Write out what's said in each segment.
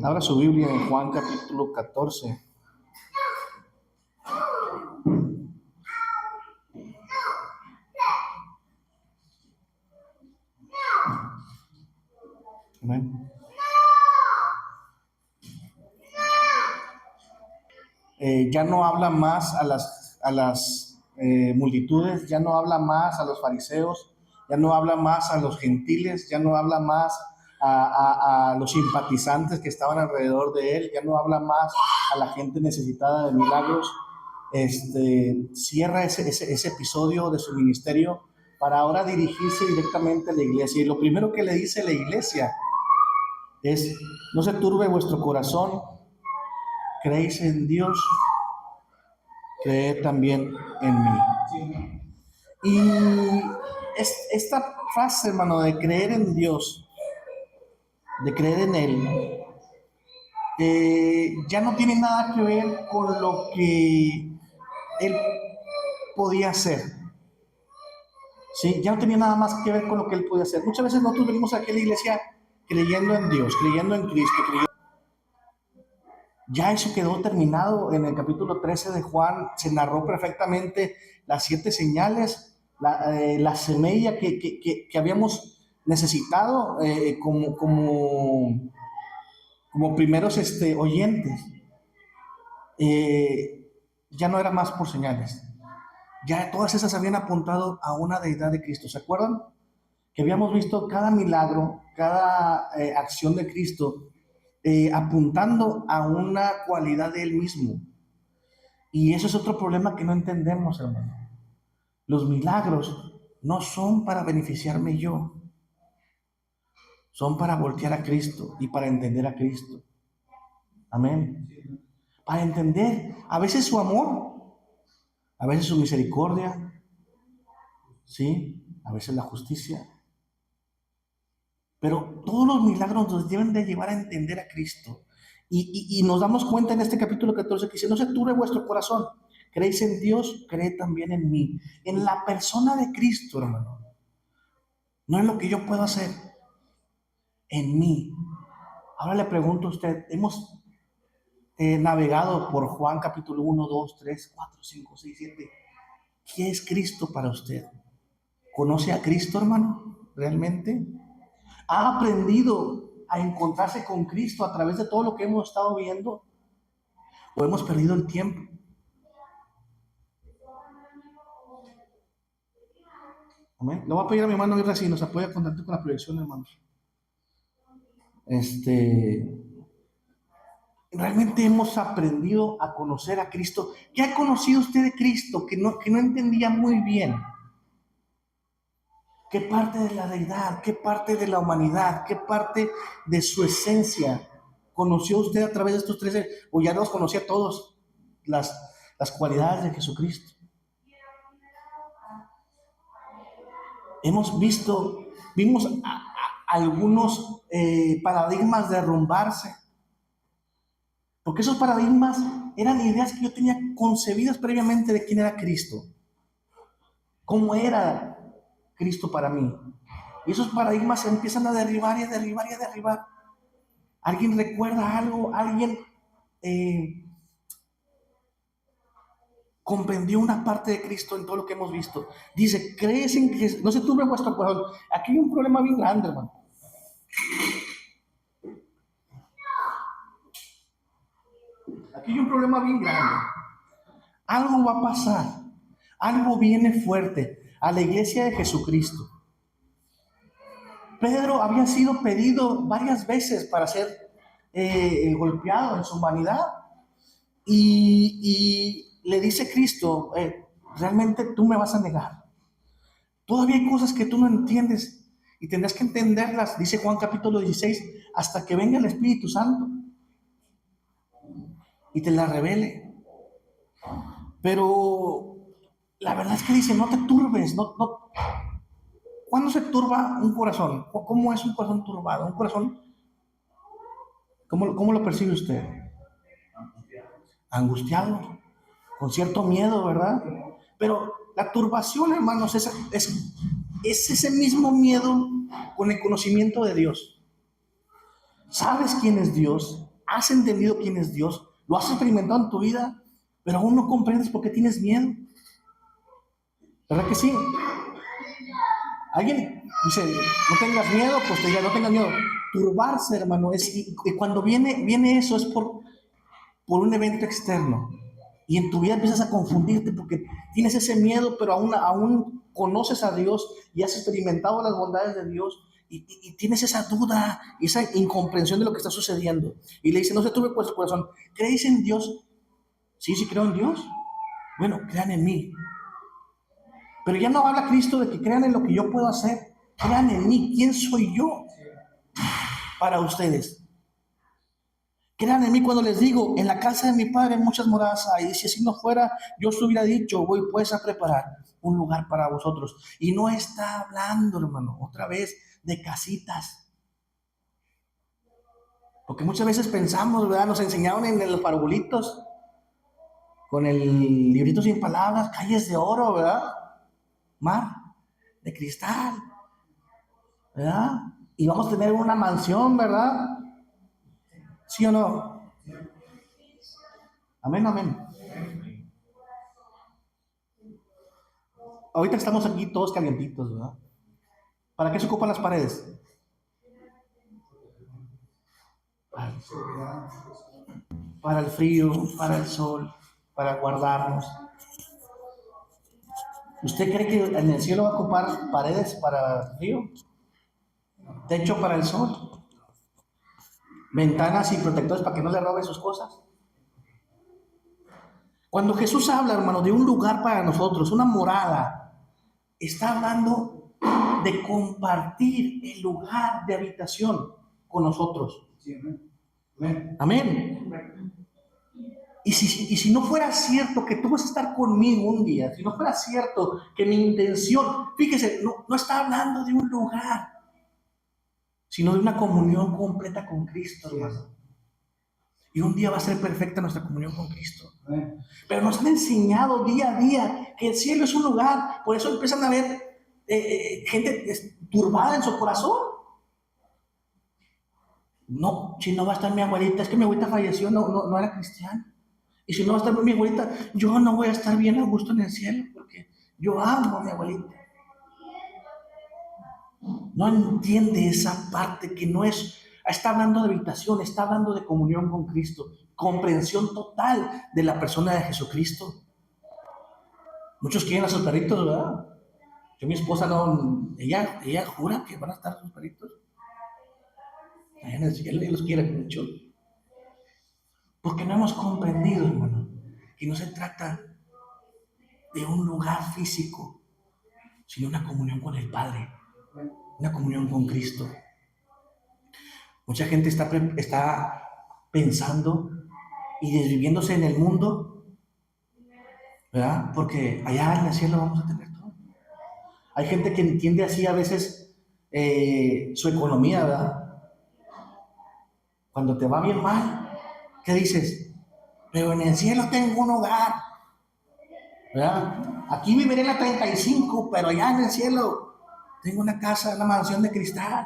Abra su Biblia en Juan capítulo 14. Amén. Ya no habla más a las multitudes, ya no habla más a los fariseos, ya no habla más a los gentiles, ya no habla más a los simpatizantes que estaban alrededor de él, ya no habla más a la gente necesitada de milagros. Cierra ese episodio de su ministerio para ahora dirigirse directamente a la iglesia. Y lo primero que le dice la iglesia es: no se turbe vuestro corazón, creéis en Dios, creed también en mí. Y esta frase, hermano, de creer en Dios, de creer en Él, ya no tiene nada que ver con lo que Él podía hacer. ¿Sí? Ya no tenía nada más que ver con lo que Él podía hacer. Muchas veces nosotros venimos aquí a la iglesia creyendo en Dios, creyendo en Cristo, Ya eso quedó terminado en el capítulo 13 de Juan. Se narró perfectamente las 7 señales, la semilla que habíamos necesitado como primeros oyentes. Ya no era más por señales. Ya todas esas habían apuntado a una deidad de Cristo. ¿Se acuerdan? Que habíamos visto cada milagro, cada acción de Cristo apuntando a una cualidad de Él mismo. Y eso es otro problema que no entendemos, hermano. Los milagros no son para beneficiarme yo, son para voltear a Cristo y para entender a Cristo. Amén. Para entender a veces su amor, a veces su misericordia, ¿sí? A veces la justicia. Pero todos los milagros nos deben de llevar a entender a Cristo. Y nos damos cuenta en este capítulo 14 que dice: no se turbe vuestro corazón. Creéis en Dios, creed también en mí. En la persona de Cristo, hermano. No es lo que yo puedo hacer, en mí. Ahora le pregunto a usted: hemos navegado por Juan capítulo 1, 2, 3, 4, 5, 6, 7. ¿Qué es Cristo para usted? ¿Conoce a Cristo, hermano? ¿Realmente? ¿Ha aprendido a encontrarse con Cristo a través de todo lo que hemos estado viendo? ¿O hemos perdido el tiempo? Amén. Le voy a pedir a mi hermano Irra si nos apoya con tanto con la proyección, hermanos. Realmente hemos aprendido a conocer a Cristo. ¿Qué ha conocido usted de Cristo que no entendía muy bien? ¿Qué parte de la deidad, qué parte de la humanidad, qué parte de su esencia conoció usted a través de estos 13, o ya los conocía todos, las cualidades de Jesucristo? Vimos algunos paradigmas derrumbarse, porque esos paradigmas eran ideas que yo tenía concebidas previamente de quién era Cristo, cómo era Cristo para mí. Y esos paradigmas se empiezan a derribar y a derribar y a derribar. ¿Alguien recuerda algo? ¿Alguien comprendió una parte de Cristo en todo lo que hemos visto? Dice: ¿crees en que no se turbe vuestro corazón? Aquí hay un problema bien grande, hermano. Aquí hay un problema bien grande. Algo va a pasar. Algo viene fuerte a la iglesia de Jesucristo. Pedro había sido pedido varias veces para ser golpeado en su humanidad. Y le dice Cristo: realmente tú me vas a negar. Todavía hay cosas que tú no entiendes y tendrás que entenderlas, dice Juan capítulo 16, hasta que venga el Espíritu Santo y te las revele. Pero la verdad es que dice: no te turbes, no. ¿Cuándo se turba un corazón? ¿Cómo es un corazón turbado? Un corazón, ¿cómo lo percibe usted? Angustiado, con cierto miedo, ¿verdad? Pero la turbación, hermanos, es ese mismo miedo con el conocimiento de Dios. sabes quién es Dios, has entendido quién es Dios, lo has experimentado en tu vida, pero aún no comprendes por qué tienes miedo. ¿Verdad que sí? Alguien dice, no tengas miedo, pues te diga, no tengas miedo. Turbarse, hermano, y cuando viene eso es por un evento externo. Y en tu vida empiezas a confundirte porque tienes ese miedo, pero aún conoces a Dios y has experimentado las bondades de Dios y tienes esa duda y esa incomprensión de lo que está sucediendo. Y le dice, no se turbe vuestro corazón, ¿creéis en Dios? Sí, sí creo en Dios. Bueno, crean en mí. Pero ya no habla Cristo de que crean en lo que yo puedo hacer. Crean en mí. ¿Quién soy yo para ustedes? Crean en mí cuando les digo, en la casa de mi padre muchas moradas hay. Y si así no fuera, yo os hubiera dicho, voy pues a preparar un lugar para vosotros. Y no está hablando, hermano, otra vez de casitas. Porque muchas veces pensamos, ¿verdad? Nos enseñaron en los parabolitos, con el librito sin palabras, calles de oro, ¿verdad? Mar de cristal, ¿verdad? Y vamos a tener una mansión, ¿verdad? ¿Sí o no? Amén, amén. Ahorita estamos aquí todos calientitos, ¿verdad? ¿Para qué se ocupan las paredes? Para el frío, para el sol, para guardarnos. ¿Usted cree que en el cielo va a ocupar paredes para el frío? ¿Techo para el sol? ¿Ventanas y protectores para que no le roben sus cosas? Cuando Jesús habla, hermano, de un lugar para nosotros, una morada, está hablando de compartir el lugar de habitación con nosotros. Amén. Amén. Y si no fuera cierto que tú vas a estar conmigo un día, si no fuera cierto que mi intención, fíjese, no está hablando de un lugar, sino de una comunión completa con Cristo, hermano. Y un día va a ser perfecta nuestra comunión con Cristo. Pero nos han enseñado día a día que el cielo es un lugar, por eso empiezan a ver gente turbada en su corazón. No, si no va a estar mi abuelita, es que mi abuelita falleció, no era cristiana. Y si no va a estar mi abuelita, yo no voy a estar bien a gusto en el cielo, porque yo amo a mi abuelita. No entiende esa parte que no es, está hablando de habitación, está hablando de comunión con Cristo, comprensión total de la persona de Jesucristo. Muchos quieren a sus perritos, ¿verdad? Yo, mi esposa no, ella jura que van a estar sus perritos. Allá en el cielo, ella los quiere mucho. Porque no hemos comprendido, hermano, que no se trata de un lugar físico, sino una comunión con el Padre, una comunión con Cristo. Mucha gente está pensando y desviviéndose en el mundo, ¿verdad? Porque allá en el cielo vamos a tener todo. Hay gente que entiende así a veces su economía, ¿verdad? Cuando te va bien mal, ¿qué dices? Pero en el cielo tengo un hogar, ¿verdad? Aquí viviré en la 35, pero allá en el cielo tengo una casa, una mansión de cristal.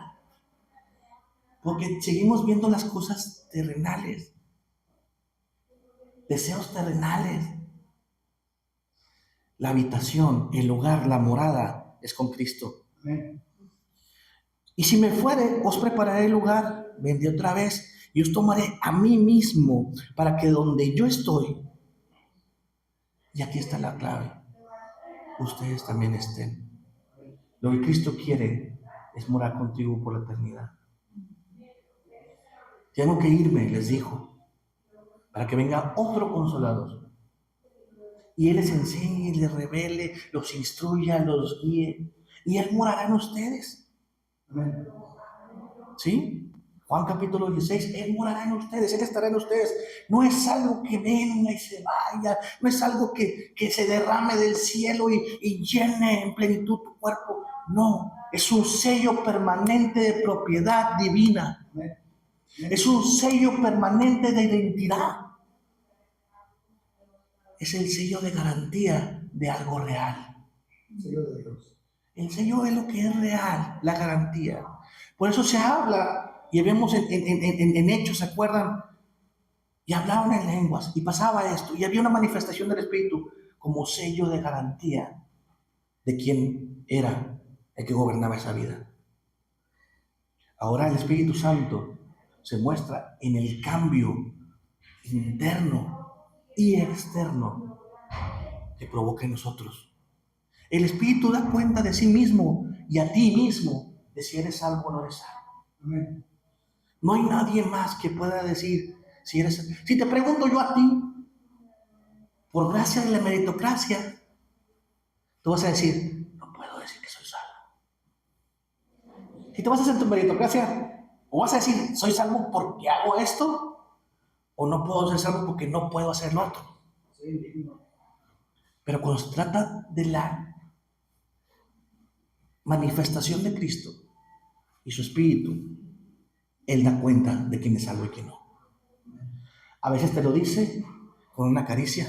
Porque seguimos viendo las cosas terrenales, deseos terrenales. La habitación, el hogar, la morada es con Cristo. Y si me fuere, os prepararé el lugar, vendré otra vez y os tomaré a mí mismo para que donde yo estoy, y aquí está la clave, ustedes también estén. Lo que Cristo quiere es morar contigo por la eternidad. Tengo que irme, les dijo, para que venga otro consolador. Y Él les enseñe, les revele, los instruya, los guíe. Y Él morará en ustedes. ¿Sí? Juan capítulo 16, Él morará en ustedes, Él estará en ustedes. No es algo que venga y se vaya, no es algo que se derrame del cielo y llene en plenitud tu cuerpo. No, es un sello permanente de propiedad divina. Es un sello permanente de identidad. Es el sello de garantía de algo real. Sello de Dios. El sello es lo que es real, la garantía. Por eso se habla Y vemos en Hechos, ¿se acuerdan? Y hablaban en lenguas y pasaba esto. Y había una manifestación del Espíritu como sello de garantía de quién era el que gobernaba esa vida. Ahora el Espíritu Santo se muestra en el cambio interno y externo que provoca en nosotros. El Espíritu da cuenta de sí mismo y a ti mismo de si eres salvo o no eres salvo. Amén. No hay nadie más que pueda decir si eres salvo. Si te pregunto yo a ti, por gracia de la meritocracia, tú vas a decir, no puedo decir que soy salvo. Si te vas a hacer tu meritocracia, o vas a decir, soy salvo porque hago esto, o no puedo ser salvo porque no puedo hacer lo otro. Pero cuando se trata de la manifestación de Cristo y su Espíritu, Él da cuenta de quién es salvo y quién no. A veces te lo dice con una caricia.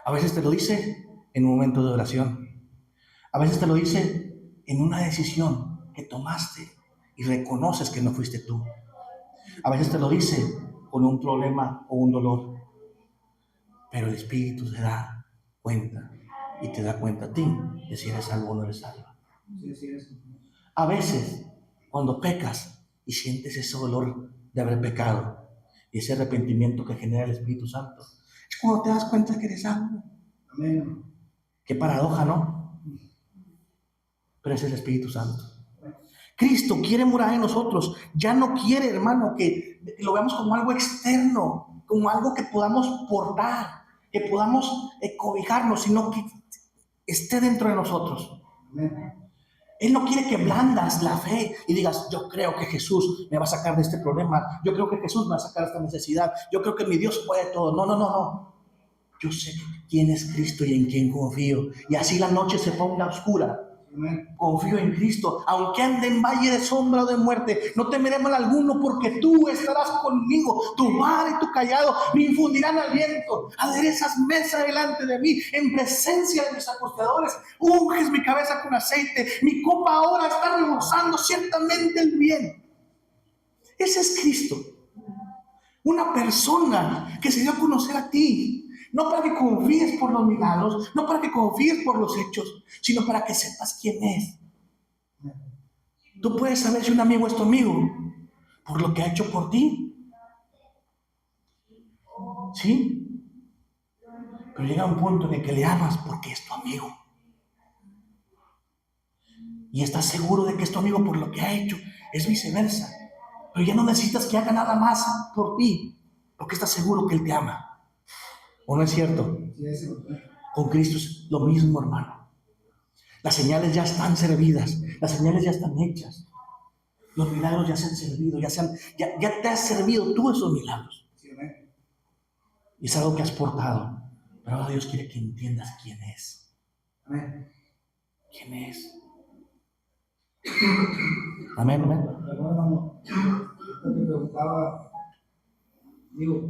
A veces te lo dice en un momento de oración. A veces te lo dice en una decisión que tomaste y reconoces que no fuiste tú. A veces te lo dice con un problema o un dolor. Pero el Espíritu se da cuenta y te da cuenta a ti de si eres salvo o no eres salvo. A veces, cuando pecas y sientes ese dolor de haber pecado y ese arrepentimiento que genera el Espíritu Santo, es cuando te das cuenta que eres salvo. Amén. Qué paradoja, ¿no? Pero es el Espíritu Santo. Cristo quiere morar en nosotros. Ya no quiere, hermano, que lo veamos como algo externo, como algo que podamos portar, que podamos cobijarnos, sino que esté dentro de nosotros. Amén. Él no quiere que blandas la fe y digas, yo creo que Jesús me va a sacar de este problema, yo creo que Jesús me va a sacar de esta necesidad, yo creo que mi Dios puede todo. No. Yo sé quién es Cristo y en quién confío. Y así la noche se ponga oscura. Confío en Cristo, aunque ande en valle de sombra o de muerte, no temeré mal alguno, porque tú estarás conmigo. Tu vara y tu callado me infundirán aliento. Aderezas mesa delante de mí, en presencia de mis acusadores. Unges mi cabeza con aceite, mi copa ahora está rebosando ciertamente el bien. Ese es Cristo, una persona que se dio a conocer a ti. No para que confíes por los milagros, no para que confíes por los hechos, sino para que sepas quién es. Tú puedes saber si un amigo es tu amigo por lo que ha hecho por ti. ¿Sí? Pero llega un punto en el que le amas porque es tu amigo. Y estás seguro de que es tu amigo por lo que ha hecho. Es viceversa. Pero ya no necesitas que haga nada más por ti, porque estás seguro que Él te ama. ¿O no es cierto? Con Cristo es lo mismo, hermano. Las señales ya están servidas, las señales ya están hechas. Los milagros ya se han servido, ya te has servido tú esos milagros. Y es algo que has portado. Pero ahora Dios quiere que entiendas quién es. ¿Quién es? Amén, amén. Hermano, yo te preguntaba, digo,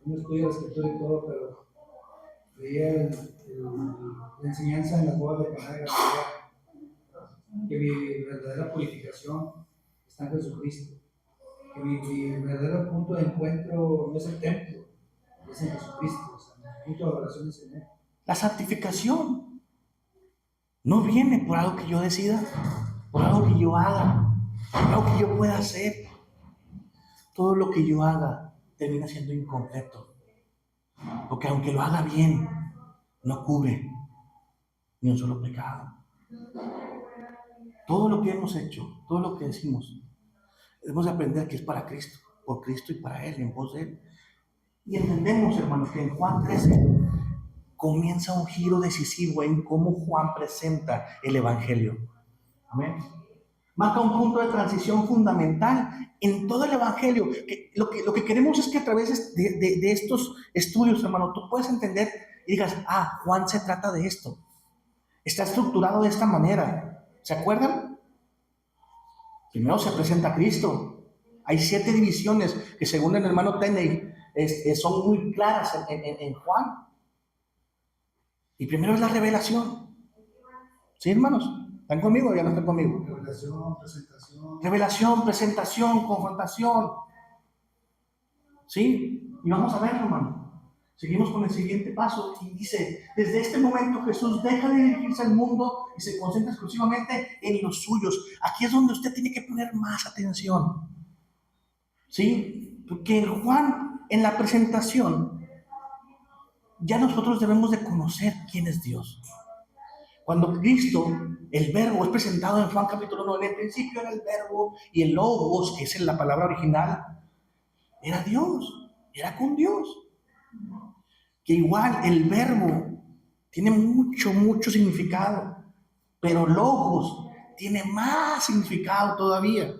no estudio la escritura y todo, pero veía la enseñanza en las bodas de Caná de Galilea, que mi verdadera purificación está en Jesucristo, que mi verdadero punto de encuentro no es el templo, es en Jesucristo, o sea, mi punto de adoración es en Él. La santificación no viene por algo que yo decida, por algo que yo haga, por algo que yo pueda hacer. Todo lo que yo haga termina siendo incompleto, porque aunque lo haga bien, no cubre ni un solo pecado. Todo lo que hemos hecho, todo lo que decimos, debemos de aprender que es para Cristo, por Cristo y para Él, en pos de Él. Y entendemos, hermanos, que en Juan 13 comienza un giro decisivo en cómo Juan presenta el Evangelio. Amén. Marca un punto de transición fundamental en todo el Evangelio. Lo que queremos es que a través de estos estudios, hermano, tú puedes entender y digas, Juan se trata de esto. Está estructurado de esta manera. ¿Se acuerdan? Primero se presenta a Cristo. Hay 7 divisiones que según el hermano Tenney son muy claras en Juan. Y primero es la revelación. ¿Sí, hermanos? ¿Están conmigo o ya no están conmigo? Revelación, presentación. Revelación, presentación, confrontación. ¿Sí? Y vamos a ver, hermano. Seguimos con el siguiente paso y dice, desde este momento Jesús deja de dirigirse al mundo y se concentra exclusivamente en los suyos. Aquí es donde usted tiene que poner más atención. ¿Sí? Porque en Juan, en la presentación, ya nosotros debemos de conocer quién es Dios. Cuando Cristo, el verbo, es presentado en Juan capítulo 1, en el principio era el verbo y el logos, que es la palabra original, era Dios, era con Dios. Que igual el verbo tiene mucho significado, pero logos tiene más significado todavía.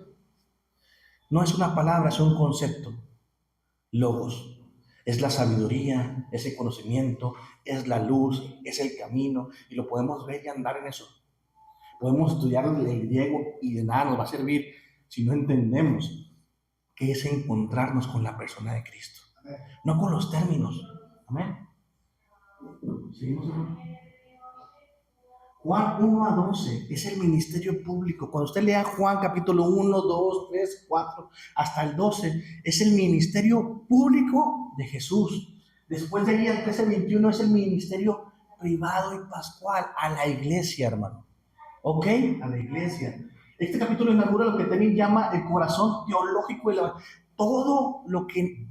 No es una palabra, es un concepto. Logos es la sabiduría, es el conocimiento, es la luz, es el camino, y lo podemos ver y andar en eso. Podemos estudiar el griego y de nada nos va a servir si no entendemos qué es encontrarnos con la persona de Cristo, no con los términos. Amén. ¿Seguimos? Juan 1 a 12 es el ministerio público. Cuando usted lea Juan capítulo 1, 2, 3, 4 hasta el 12, es el ministerio público de Jesús. Después de ahí al 13, 21 es el ministerio privado y pascual a la iglesia, hermano. ¿Ok? A la iglesia. Este capítulo inaugura lo que también llama el corazón teológico. Todo lo que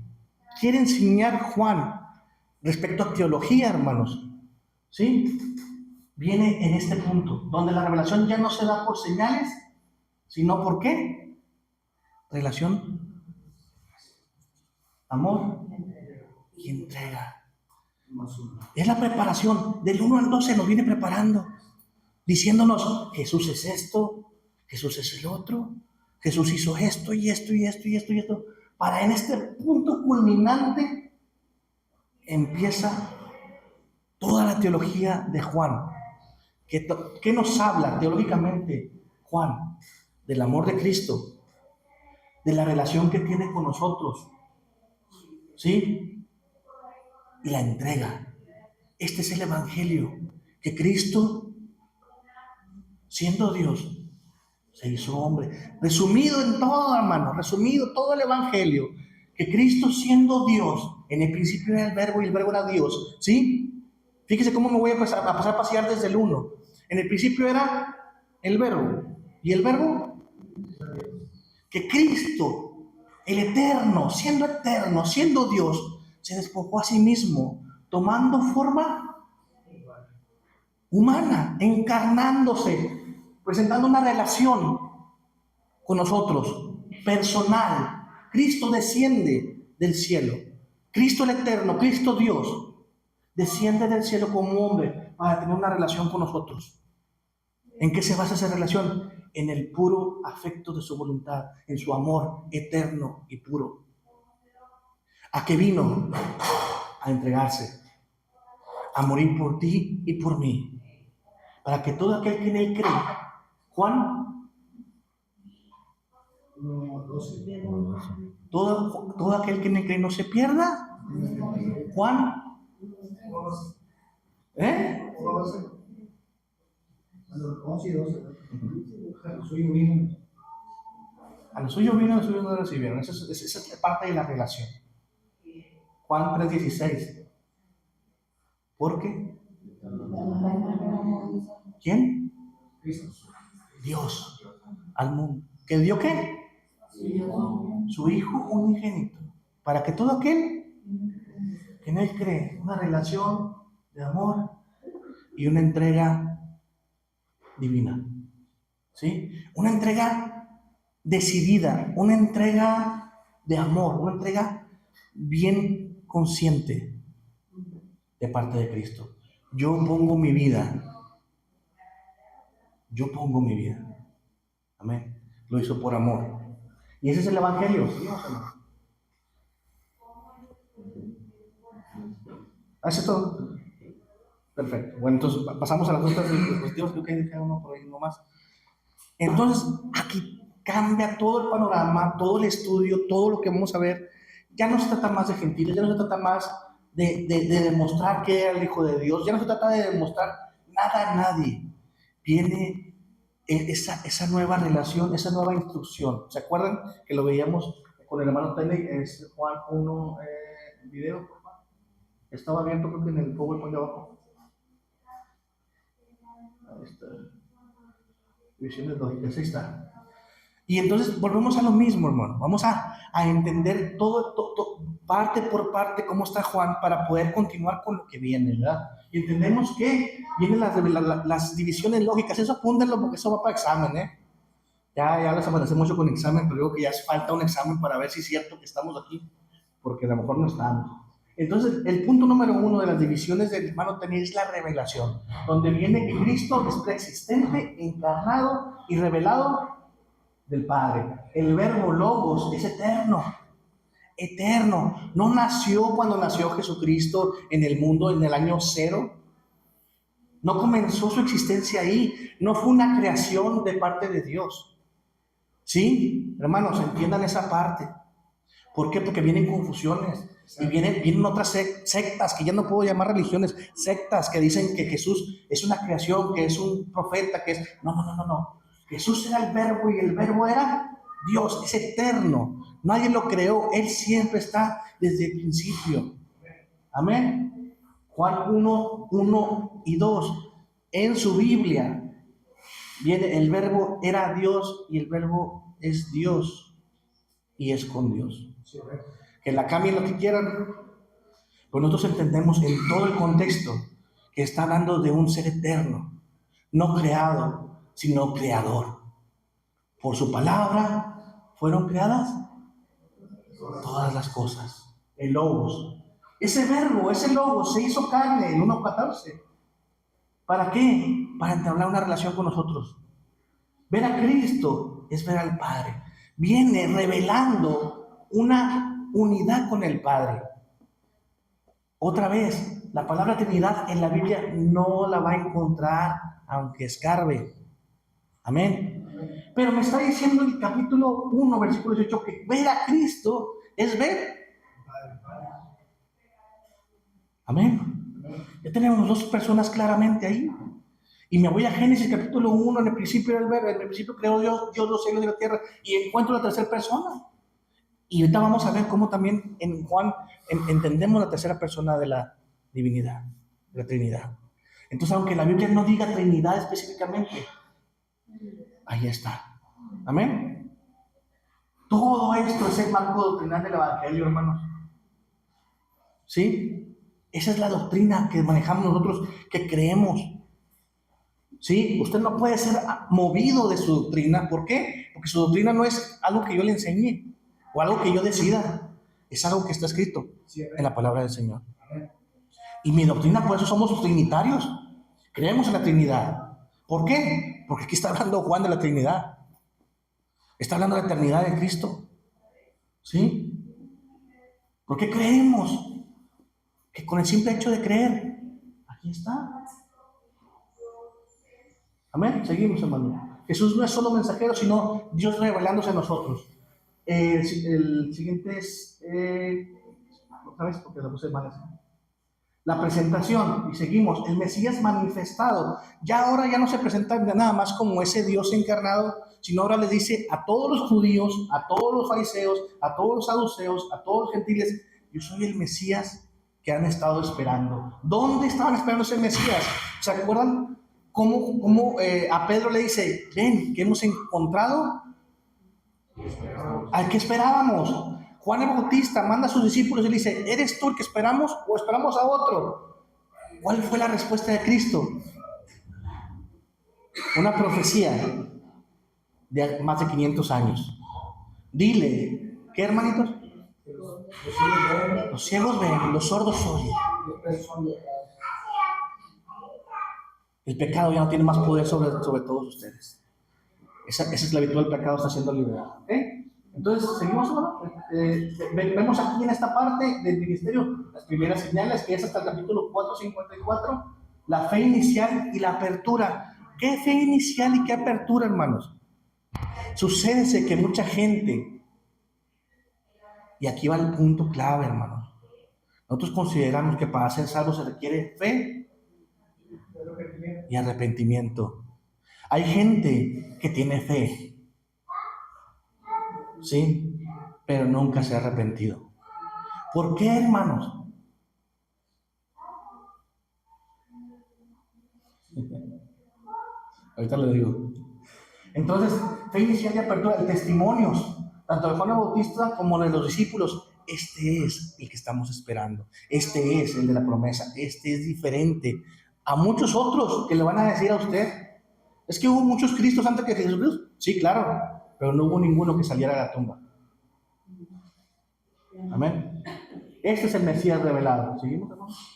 quiere enseñar Juan respecto a teología, hermanos, ¿sí? Viene en este punto, donde la revelación ya no se da por señales, sino por ¿qué? Relación, amor y entrega. Es la preparación. Del 1 al 12 nos viene preparando, diciéndonos, Jesús es esto, Jesús es el otro, Jesús hizo esto y esto y esto y esto y esto. Para en este punto culminante empieza toda la teología de Juan. ¿Qué nos habla teológicamente Juan? Del amor de Cristo, de la relación que tiene con nosotros, ¿sí? Y la entrega. Este es el evangelio, que Cristo, siendo Dios, se hizo hombre. Resumido en todo, hermano, resumido todo el evangelio, que Cristo siendo Dios, en el principio era el verbo y el verbo era Dios, ¿sí? Fíjese cómo me voy a pasar a pasear desde el 1. En el principio era el verbo. ¿Y el verbo? Que Cristo, el eterno, siendo Dios, se despojó a sí mismo, tomando forma humana, encarnándose, presentando una relación con nosotros, personal. Cristo desciende del cielo. Cristo el eterno, Cristo Dios, desciende del cielo como hombre para tener una relación con nosotros. ¿En qué se basa esa relación? En el puro afecto de su voluntad, en su amor eterno y puro. ¿A qué vino? A entregarse, a morir por ti y por mí, para que todo aquel que en él cree, Juan, todo aquel que en él cree no se pierda. Juan, ¿eh? 11 y 12. A lo suyo vino. A lo suyo vino, a lo suyo no lo recibieron. Esa es parte de la relación. Juan 3:16. ¿Por qué? ¿Quién? Cristo. Dios al mundo. ¿Que dio qué? Su Hijo unigénito. Para que todo aquel que en él cree, una relación de amor y una entrega divina. ¿Sí? Una entrega decidida, una entrega de amor, una entrega bien consciente de parte de Cristo. Yo pongo mi vida. Amén. Lo hizo por amor. Y ese es el evangelio. ¿Sí? ¿Hace todo? Perfecto. Bueno, entonces pasamos a las otras dispositivos. Creo que hay uno por ahí nomás. Entonces, aquí cambia todo el panorama, todo el estudio, todo lo que vamos a ver. Ya no se trata más de gentiles, ya no se trata más de demostrar que era el Hijo de Dios, ya no se trata de demostrar nada a nadie. Viene esa nueva relación, esa nueva instrucción. ¿Se acuerdan que lo veíamos con el hermano Tene, Juan 1, el video? Estaba abierto, creo que en el PowerPoint de abajo. Ahí está. Visiones lógicas, ahí está. Y entonces volvemos a lo mismo, hermano. Vamos a entender todo, parte por parte, cómo está Juan, para poder continuar con lo que viene, ¿verdad? Y entendemos que vienen las divisiones lógicas. Eso apúntenlo porque eso va para examen, ¿eh? Ya les aparece mucho con examen, pero digo que ya hace falta un examen para ver si es cierto que estamos aquí, porque a lo mejor no estamos. Entonces, el punto número 1 de las divisiones del hermano Teni es la revelación, donde viene que Cristo es preexistente, encarnado y revelado del Padre. El verbo logos es eterno, eterno. No nació cuando nació Jesucristo en el mundo en el año 0. No comenzó su existencia ahí. No fue una creación de parte de Dios. ¿Sí? Hermanos, entiendan esa parte. ¿Por qué? Porque vienen confusiones. Y vienen otras sectas, que ya no puedo llamar religiones, sectas que dicen que Jesús es una creación, que es un profeta, que es... No. Jesús era el verbo y el verbo era Dios, es eterno. Nadie lo creó, Él siempre está desde el principio. Amén. Juan 1 y 2. En su Biblia viene el verbo era Dios y el verbo es Dios y es con Dios. Que la cambien lo que quieran. Pues nosotros entendemos en todo el contexto que está hablando de un ser eterno, no creado, sino creador. Por su palabra fueron creadas todas las cosas. El logos. Ese verbo, ese logos se hizo carne en 1:14. ¿Para qué? Para entablar una relación con nosotros. Ver a Cristo es ver al Padre. Viene revelando una unidad con el Padre. Otra vez, la palabra Trinidad en la Biblia no la va a encontrar aunque escarbe. Amén. Pero me está diciendo el capítulo 1, versículo 18, que ver a Cristo es ver. Amén. Ya tenemos dos personas claramente ahí. Y me voy a Génesis capítulo 1, en el principio era el verbo, en el principio creó Dios los cielos y la tierra, y encuentro la tercera persona. Y ahorita vamos a ver cómo también en Juan entendemos la tercera persona de la divinidad, de la Trinidad. Entonces, aunque la Biblia no diga Trinidad específicamente, ahí está. Amén. Todo esto es el marco doctrinal del Evangelio, hermanos. ¿Sí? Esa es la doctrina que manejamos nosotros, que creemos. ¿Sí? Usted no puede ser movido de su doctrina. ¿Por qué? Porque su doctrina no es algo que yo le enseñe o algo que yo decida. Es algo que está escrito en la palabra del Señor. Y mi doctrina, por eso somos trinitarios. Creemos en la Trinidad. ¿Por qué? Porque aquí está hablando Juan de la Trinidad. Está hablando de la eternidad de Cristo. ¿Sí? Porque creemos que con el simple hecho de creer, aquí está. Amén. Seguimos, hermano. Jesús no es solo mensajero, sino Dios revelándose a nosotros. El siguiente es, otra vez porque lo puse mal. La presentación, y seguimos, el Mesías manifestado. Ya ahora ya no se presenta nada más como ese Dios encarnado, sino ahora le dice a todos los judíos, a todos los fariseos, a todos los saduceos, a todos los gentiles, yo soy el Mesías que han estado esperando. ¿Dónde estaban esperando ese Mesías? ¿Se acuerdan cómo a Pedro le dice, ven, que hemos encontrado al que esperábamos? Juan el Bautista manda a sus discípulos y le dice, ¿eres tú el que esperamos o esperamos a otro? ¿Cuál fue la respuesta de Cristo? Una profecía de más de 500 años. Dile, ¿qué, hermanitos? Los ciegos ven, los sordos oyen. El pecado ya no tiene más poder sobre todos ustedes. Esa esclavitud del pecado está siendo liberada. ¿Okay? Entonces, seguimos ahora. Vemos aquí en esta parte del ministerio las primeras señales, que es hasta el capítulo 4:54, la fe inicial y la apertura. ¿Qué fe inicial y qué apertura, hermanos? Sucede que mucha gente, y aquí va el punto clave, hermanos, nosotros consideramos que para ser salvos se requiere fe y arrepentimiento. Hay gente que tiene fe, ¿sí? Pero nunca se ha arrepentido. ¿Por qué, hermanos? Ahorita le digo. Entonces, fe inicial y apertura de testimonios, tanto de Juan el Bautista como de los discípulos. Este es el que estamos esperando. Este es el de la promesa. Este es diferente a muchos otros que le van a decir a usted. Es que hubo muchos Cristos antes que Jesucristo. Sí, claro, pero no hubo ninguno que saliera de la tumba. Amén. Este es el Mesías revelado. ¿Seguimos, hermanos?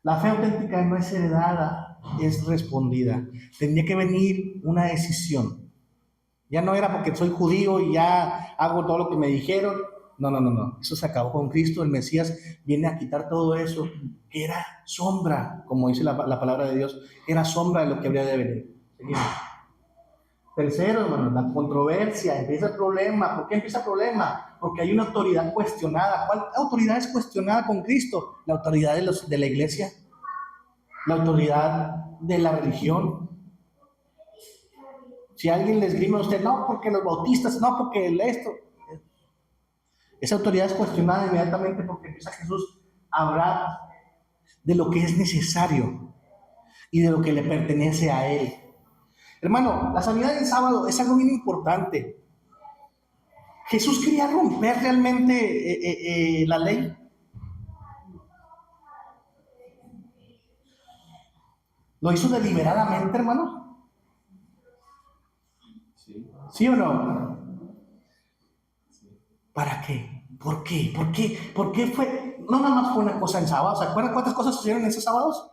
La fe auténtica no es heredada, es respondida. Tenía que venir una decisión. Ya no era porque soy judío y ya hago todo lo que me dijeron. No, no, no, no. Eso se acabó con Cristo. El Mesías viene a quitar todo eso, que era sombra, como dice la palabra de Dios, era sombra de lo que habría de venir. Seguimos. Tercero, hermano, la controversia. Empieza el problema. ¿Por qué empieza el problema? Porque hay una autoridad cuestionada. ¿Cuál autoridad es cuestionada con Cristo? La autoridad de la iglesia, la autoridad de la religión. Si alguien le esgrime a usted, no, porque los bautistas, no, porque esto. Esa autoridad es cuestionada inmediatamente porque empieza Jesús a hablar de lo que es necesario y de lo que le pertenece a Él. Hermano, la sanidad del sábado es algo bien importante. Jesús quería romper realmente la ley. ¿Lo hizo deliberadamente, hermano? ¿Sí o no? ¿Para qué? ¿Por qué? ¿Por qué? ¿Por qué fue? No nada más fue una cosa en sábado. ¿Se acuerdan cuántas cosas sucedieron en esos sábados?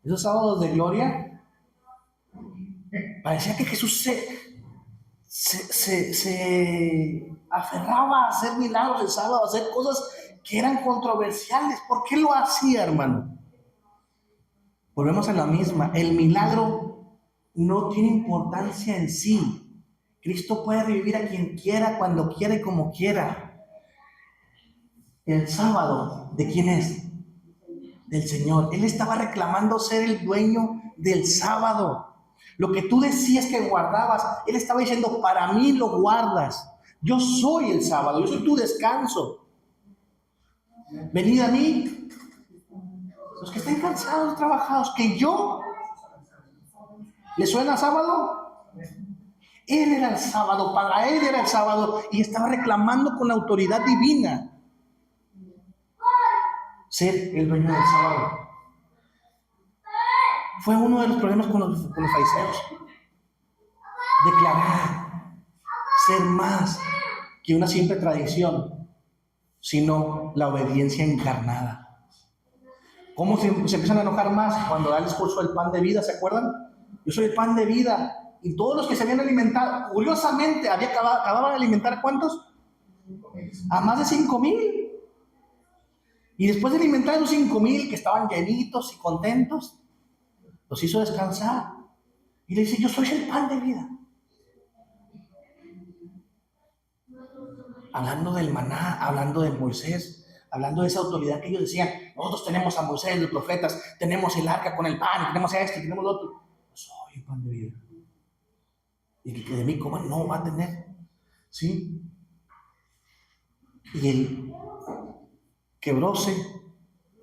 Esos sábados de gloria. Parecía que Jesús se aferraba a hacer milagros el sábado, a hacer cosas que eran controversiales. ¿Por qué lo hacía, hermano? Volvemos a la misma. El milagro no tiene importancia en sí. Cristo puede revivir a quien quiera, cuando quiera y como quiera. El sábado, ¿de quién es? Del Señor. Él estaba reclamando ser el dueño del sábado. Lo que tú decías que guardabas, Él estaba diciendo, para mí lo guardas. Yo soy el sábado, yo soy tu descanso. Venid a mí, los que estén cansados, trabajados, que yo. ¿Le suena sábado? Él era el sábado, para Él era el sábado, y estaba reclamando con autoridad divina ser el dueño del sábado. Fue uno de los problemas con los fariseos. Declarar ser más que una simple tradición, sino la obediencia encarnada. ¿Cómo se empiezan a enojar más? Cuando da el discurso del pan de vida, ¿se acuerdan? Yo soy el pan de vida. Y todos los que se habían alimentado, curiosamente, acababan de alimentar ¿a cuántos? A más de 5,000. Y después de alimentar a esos 5,000 que estaban llenitos y contentos, los hizo descansar. Y le dice, yo soy el pan de vida. Hablando del maná, hablando de Moisés, hablando de esa autoridad que ellos decían, nosotros tenemos a Moisés, los profetas, tenemos el arca con el pan, tenemos esto, tenemos lo otro. Yo soy el pan de vida. Y el que de mí coma no va a tener. ¿Sí? Y el quebróse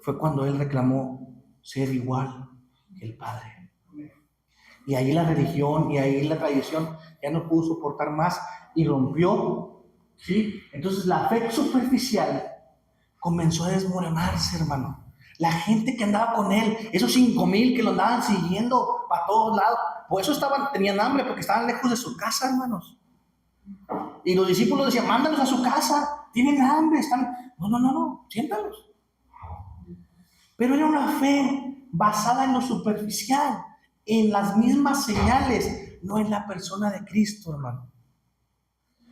fue cuando él reclamó ser igual que el Padre. Y ahí la religión y ahí la tradición ya no pudo soportar más y rompió, ¿sí? Entonces la fe superficial comenzó a desmoronarse, hermano. La gente que andaba con él, esos 5,000 que lo andaban siguiendo para todos lados, por eso tenían hambre, porque estaban lejos de su casa, hermanos. Y los discípulos decían, mándalos a su casa, tienen hambre, están... No, siéntalos. Pero era una fe basada en lo superficial, en las mismas señales, no en la persona de Cristo, hermano.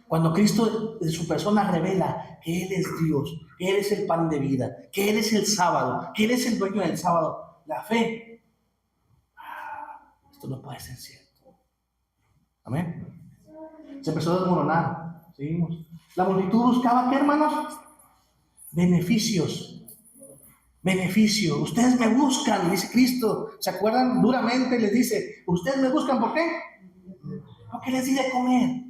Cuando Cristo de su persona revela que Él es Dios, que Él es el pan de vida, que Él es el sábado, que Él es el dueño del sábado, la fe, esto no puede ser cierto. Amén. Se empezó a desmoronar. Seguimos. La multitud buscaba, ¿qué, hermanos? Beneficios. beneficio. Ustedes me buscan, dice Cristo. ¿Se acuerdan? Duramente les dice, ustedes me buscan, ¿por qué? Porque les di de comer.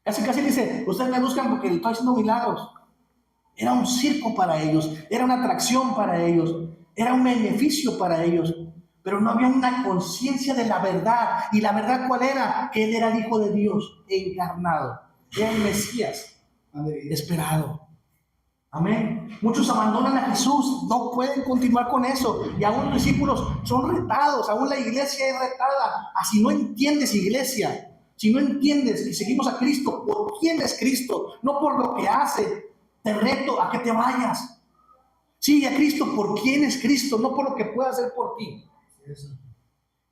Casi casi dice, ustedes me buscan porque estoy haciendo milagros. Era un circo para ellos, era una atracción para ellos, era un beneficio para ellos. Pero no había una conciencia de la verdad. ¿Y la verdad cuál era? Que Él era el Hijo de Dios encarnado. Era el Mesías esperado. Amén. Muchos abandonan a Jesús, no pueden continuar con eso. Y aún los discípulos son retados, aún la iglesia es retada. Si no entiendes, iglesia, si no entiendes que seguimos a Cristo por quién es Cristo, no por lo que hace, te reto a que te vayas. Sigue a Cristo por quién es Cristo, no por lo que pueda hacer por ti.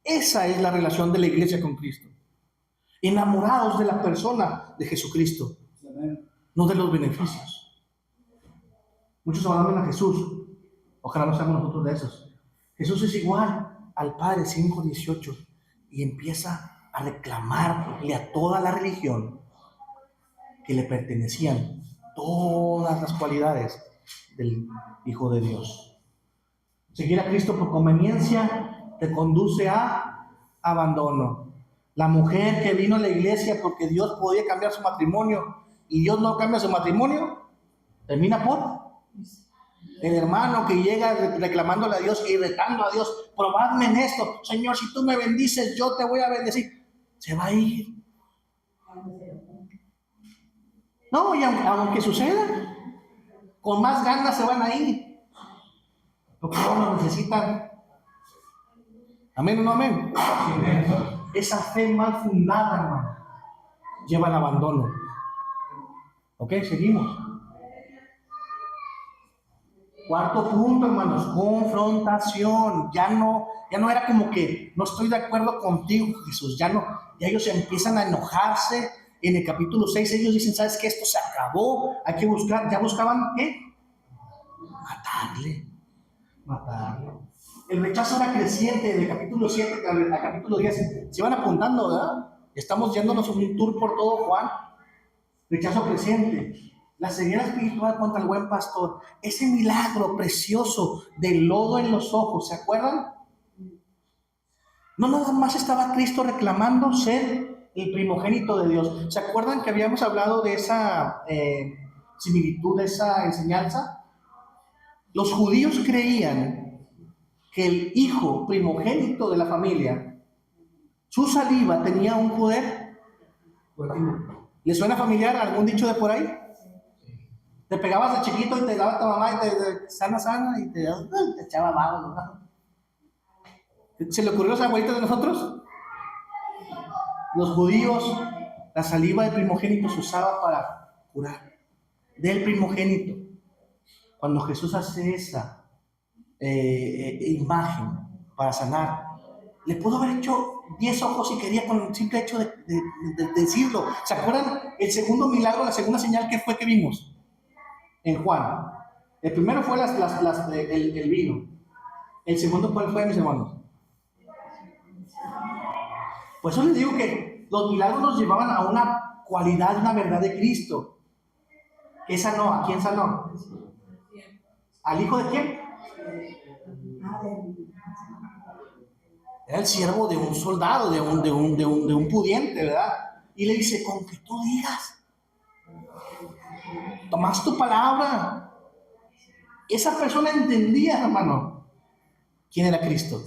Esa es la relación de la iglesia con Cristo. Enamorados de la persona de Jesucristo, no de los beneficios. Muchos abandonan a Jesús. Ojalá no seamos nosotros de esos. Jesús es igual al Padre 5:18 y empieza a reclamarle a toda la religión que le pertenecían todas las cualidades del Hijo de Dios. Seguir a Cristo por conveniencia te conduce a abandono. La mujer que vino a la iglesia porque Dios podía cambiar su matrimonio y Dios no cambia su matrimonio, termina por el hermano que llega reclamándole a Dios y retando a Dios, probadme en esto, Señor, si tú me bendices, yo te voy a bendecir. Se va a ir. No, y aunque suceda, con más ganas se van a ir. Porque no lo necesitan. Amén o no amén. Esa fe mal fundada, hermano, lleva al abandono. Ok, seguimos. Cuarto punto, hermanos, confrontación. Ya no era como que no estoy de acuerdo contigo, Jesús. Ya ellos empiezan a enojarse. En el capítulo 6 ellos dicen, ¿sabes qué? Esto se acabó. Hay que buscar, ya buscaban, ¿qué? Matarle. El rechazo era creciente del capítulo 7 al capítulo 10. Se van apuntando, ¿verdad? Estamos yéndonos un tour por todo Juan. Rechazo creciente. La ceguera espiritual contra el buen pastor. Ese milagro precioso del lodo en los ojos, ¿se acuerdan? No nada más estaba Cristo reclamando ser el primogénito de Dios. ¿Se acuerdan que habíamos hablado de esa similitud, de esa enseñanza? Los judíos creían que el hijo primogénito de la familia, su saliva tenía un poder. ¿Le suena familiar algún dicho de por ahí? Te pegabas de chiquito y te daba tu mamá y te sana y te echaba abajo, ¿no? ¿Se le ocurrió a los abuelitos de nosotros? Los judíos, la saliva del primogénito se usaba para curar. Del primogénito. Cuando Jesús hace esa imagen para sanar, le pudo haber hecho 10 ojos si quería con el simple hecho de decirlo. ¿Se acuerdan el segundo milagro, la segunda señal que fue que vimos en Juan? El primero fue el vino. El segundo, ¿cuál fue, mis hermanos? Por eso les digo que los milagros nos llevaban a una cualidad, una verdad de Cristo. ¿Qué sanó? ¿A quién sanó? ¿Al hijo de quién? Era el siervo de un soldado, de un pudiente, ¿verdad? Y le dice, con que tú digas, tomas tu palabra. Esa persona entendía, hermano, quién era Cristo.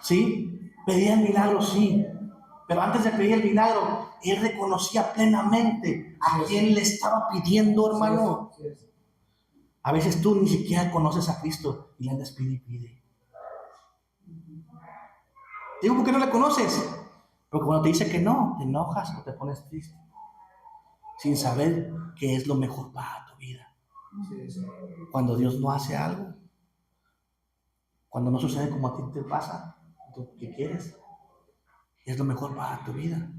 ¿Sí? Pedía el milagro, sí. Pero antes de pedir el milagro, él reconocía plenamente a quién le estaba pidiendo, hermano. A veces tú ni siquiera conoces a Cristo y le andas pide y pide. Digo, ¿por qué no le conoces? Porque cuando te dice que no, te enojas o te pones triste, sin saber qué es lo mejor para tu vida. Cuando Dios no hace algo, cuando no sucede como a ti te pasa, ¿qué quieres? Es lo mejor para tu vida.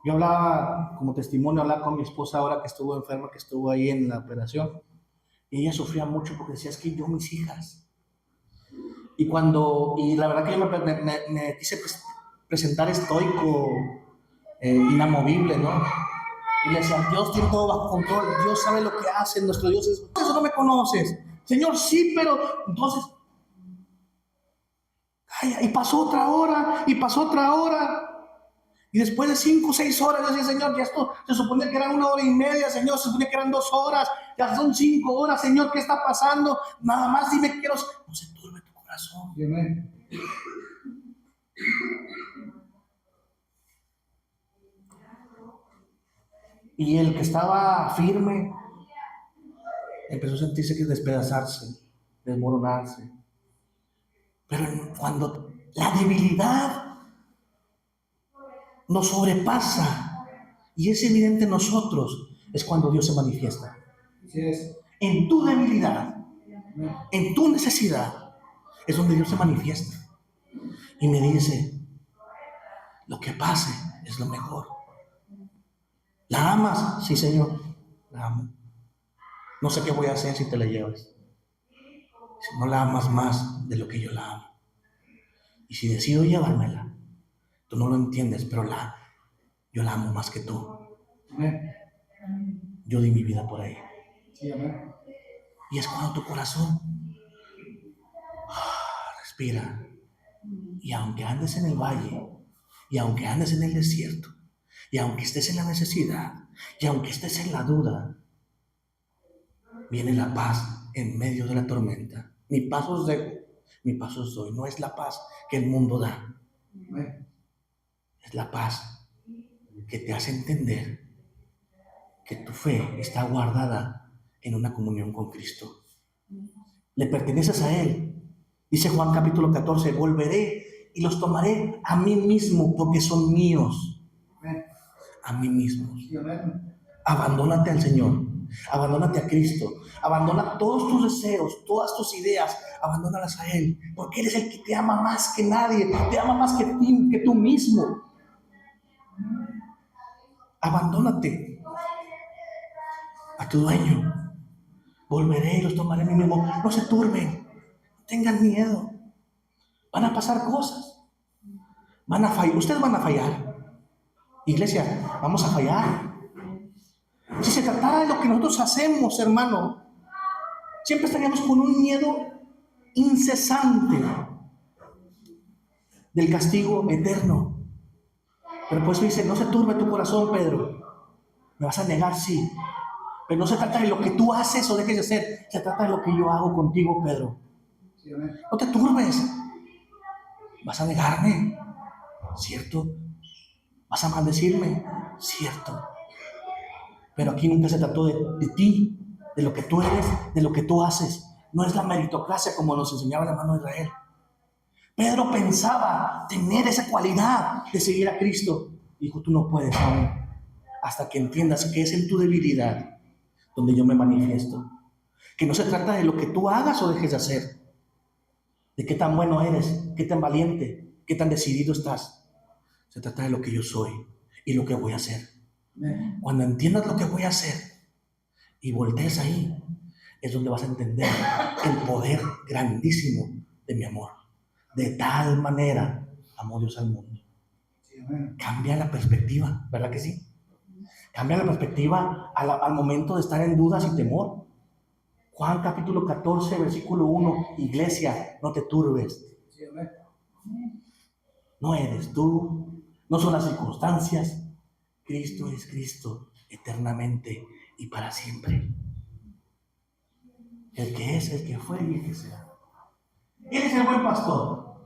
Yo hablaba, como testimonio, hablaba con mi esposa ahora que estuvo enferma, que estuvo ahí en la operación, y ella sufría mucho porque decía, es que yo, mis hijas. Y la verdad que yo me quise presentar estoico, inamovible, ¿no? Y le decía, Dios tiene todo bajo control, Dios sabe lo que hace, nuestro Dios es, eso no me conoces. Señor, sí, pero entonces, calla, y pasó otra hora, y pasó otra hora. Y después de 5 o 6 horas, yo decía, Señor, ya esto se suponía que era 1 hora y media, Señor, se suponía que eran 2 horas, ya son 5 horas, Señor, ¿qué está pasando? Nada más dime que quiero. No se turbe tu corazón. Amén. Y el que estaba firme empezó a sentirse que despedazarse, desmoronarse. Pero cuando la debilidad nos sobrepasa y es evidente en nosotros, es cuando Dios se manifiesta. Así es. En tu debilidad, Amén. en tu necesidad, es donde Dios se manifiesta. Y me dice, lo que pase es lo mejor. ¿La amas? Sí, Señor, la amo. No sé qué voy a hacer si te la llevas. Si no la amas más de lo que yo la amo. Y si decido llevármela, tú no lo entiendes, pero yo la amo más que tú. Amén. Yo di mi vida por ella. Sí, amén. Y es cuando tu corazón respira. Y aunque andes en el valle, y aunque andes en el desierto, y aunque estés en la necesidad, y aunque estés en la duda, viene la paz en medio de la tormenta. Mi paso os dejo, mi paso os doy. No es la paz que el mundo da. Amén. Es la paz que te hace entender que tu fe está guardada en una comunión con Cristo. Le perteneces a Él. Dice Juan capítulo 14, volveré y los tomaré a mí mismo porque son míos. Amén. A mí mismo. Sí, amén. Abandónate al Señor. Abandónate a Cristo. Abandona todos tus deseos, todas tus ideas. Abandónalas a Él. Porque Él es el que te ama más que nadie. Te ama más que tú mismo. Abandónate a tu dueño. Volveré y los tomaré a mí mismo. No se turben. No tengan miedo. Van a pasar cosas. Van a fallar. Ustedes van a fallar. Iglesia, vamos a fallar. Si se tratara de lo que nosotros hacemos, hermano, siempre estaríamos con un miedo incesante del castigo eterno. Pero por eso dice, no se turbe tu corazón, Pedro. Me vas a negar, sí. Pero no se trata de lo que tú haces o dejes de hacer. Se trata de lo que yo hago contigo, Pedro. Sí, amén. No te turbes. ¿Vas a negarme? ¿Cierto? ¿Vas a maldecirme? ¿Cierto? Pero aquí nunca se trató de ti, de lo que tú eres, de lo que tú haces. No es la meritocracia como nos enseñaba el hermano Israel. Pedro pensaba tener esa cualidad de seguir a Cristo. Dijo, tú no puedes aún, hasta que entiendas que es en tu debilidad donde yo me manifiesto. Que no se trata de lo que tú hagas o dejes de hacer, de qué tan bueno eres, qué tan valiente, qué tan decidido estás. Se trata de lo que yo soy y lo que voy a hacer. Amén. Cuando entiendas lo que voy a hacer y voltees ahí, es donde vas a entender el poder grandísimo de mi amor. De tal manera amó Dios al mundo. Sí, amén. Cambia la perspectiva, ¿verdad que sí? Cambia la perspectiva al momento de estar en dudas y temor. Juan capítulo 14, versículo 1, iglesia, no te turbes. Sí, amén. No eres tú, no son las circunstancias. Cristo es Cristo eternamente y para siempre. El que es, el que fue y el que será. Él es el buen pastor.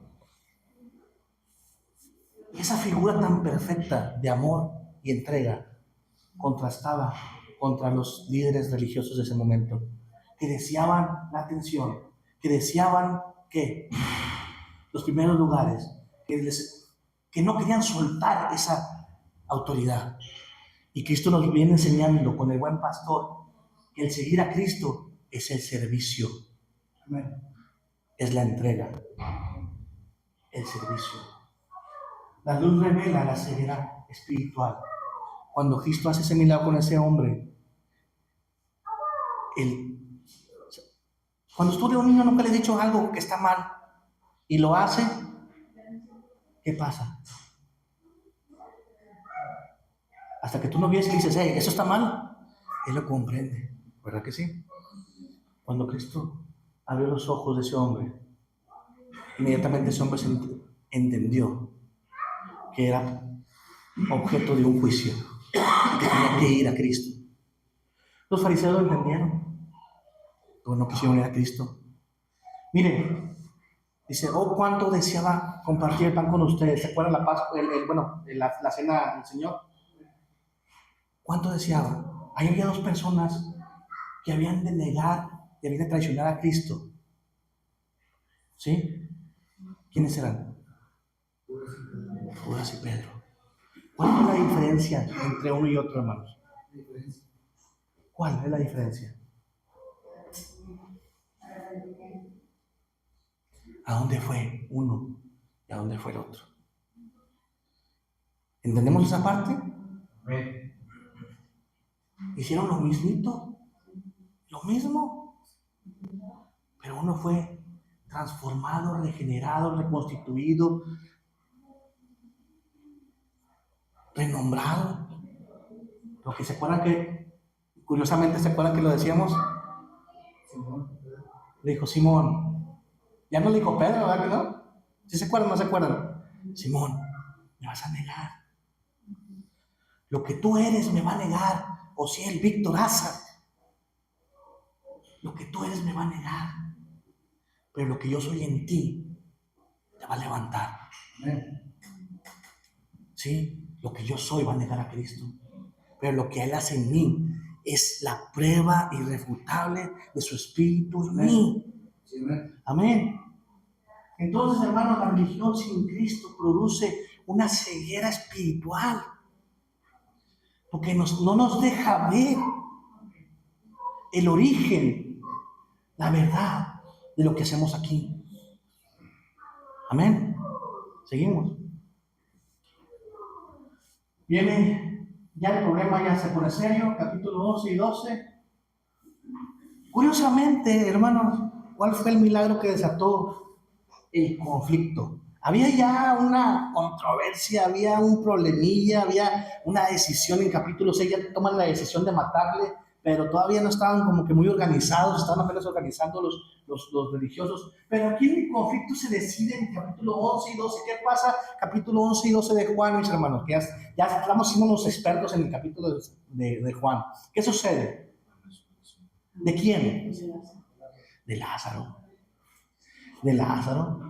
Esa figura tan perfecta de amor y entrega contrastaba contra los líderes religiosos de ese momento, que deseaban la atención, que deseaban que los primeros lugares, que no querían soltar esa autoridad. Y Cristo nos viene enseñando con el buen pastor que el seguir a Cristo es el servicio, Amén. es la entrega, el servicio. La luz revela la ceguera espiritual. Cuando Cristo hace ese milagro con ese hombre, cuando tú de un niño nunca le has dicho algo que está mal y lo hace, ¿qué pasa? Hasta que tú no vienes y le dices, eso está mal, Él lo comprende. ¿Verdad que sí? Cuando Cristo abrió los ojos de ese hombre, inmediatamente ese hombre entendió que era objeto de un juicio, que tenía que ir a Cristo. Los fariseos lo entendieron, pero no quisieron ir a Cristo. Mire, dice, cuánto deseaba compartir el pan con ustedes. ¿Se acuerdan la Pascua, la cena del Señor? ¿Cuánto deseaba? Ahí había dos personas que habían de negar y habían de traicionar a Cristo. ¿Sí? ¿Quiénes eran? Judas y Pedro. ¿Cuál es la diferencia entre uno y otro, hermanos? ¿Cuál es la diferencia? ¿A dónde fue uno y a dónde fue el otro? ¿Entendemos esa parte? Hicieron lo mismito, lo mismo, pero uno fue transformado, regenerado, reconstituido, renombrado. Lo que se acuerdan que, curiosamente, ¿se acuerdan que lo decíamos? Le dijo Simón. Ya no le dijo Pedro, ¿verdad que no? ¿Sí se acuerdan o no se acuerdan? Simón, me vas a negar. Lo que tú eres me va a negar. O si el Víctor Asa. Lo que tú eres me va a negar. Pero lo que yo soy en ti te va a levantar. ¿Sí? Lo que yo soy va a negar a Cristo. Pero lo que Él hace en mí es la prueba irrefutable de su Espíritu en mí. Amén. Entonces, hermanos, la religión sin Cristo produce una ceguera espiritual. Porque no nos deja ver el origen, la verdad de lo que hacemos aquí. Amén. Seguimos. Viene ya el problema, ya se pone serio, capítulo 11 y 12. Curiosamente, hermanos, ¿cuál fue el milagro que desató el conflicto? Había ya una controversia, había un problemilla, había una decisión en capítulo 6, ya toman la decisión de matarle, pero todavía no estaban como que muy organizados, estaban apenas organizando los religiosos. Pero aquí el conflicto se decide en capítulo 11 y 12. ¿Qué pasa? Capítulo 11 y 12 de Juan, mis hermanos, que ya estamos siendo unos expertos en el capítulo de Juan. ¿Qué sucede? ¿De quién? De Lázaro. De Lázaro.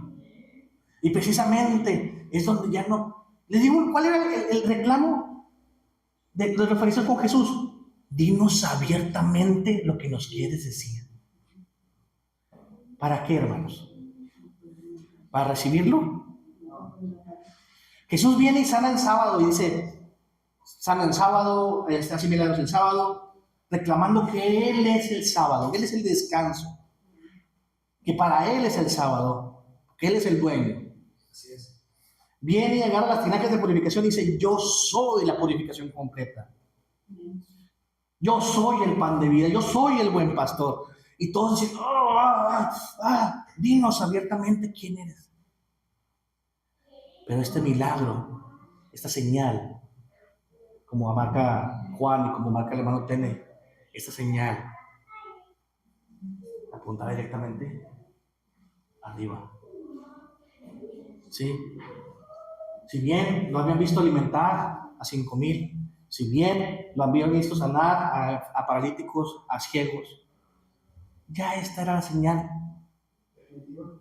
Y precisamente es donde ya no... Les digo, ¿cuál era el reclamo de los fariseos con Jesús? Dinos abiertamente lo que nos quieres decir. ¿Para qué, hermanos? ¿Para recibirlo? Jesús viene y sana en sábado y dice, sana en sábado, hace milagros en sábado, reclamando que Él es el sábado, Él es el descanso, que para Él es el sábado, que Él es el dueño. Así es. Viene y agarra las tinajas de purificación y dice, yo soy la purificación completa. Yo soy el pan de vida, yo soy el buen pastor. Y todos dicen, dinos abiertamente quién eres. Pero este milagro, esta señal, como marca Juan y como marca el hermano Tene, esta señal apunta directamente arriba. ¿Sí? Si bien lo habían visto alimentar a 5,000, si bien lo habían visto sanar a paralíticos, a ciegos, ya esta era la señal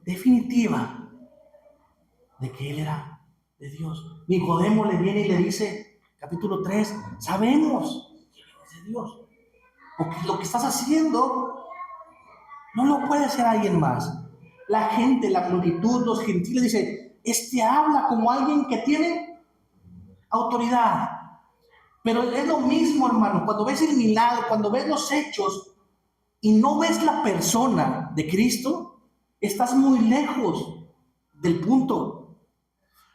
definitiva de que Él era de Dios. Nicodemo le viene y le dice, capítulo 3, sabemos que eres de Dios, porque lo que estás haciendo no lo puede hacer alguien más. La gente, la multitud, los gentiles dicen, habla como alguien que tiene autoridad. Pero es lo mismo, hermano, cuando ves el milagro, cuando ves los hechos y no ves la persona de Cristo, estás muy lejos del punto.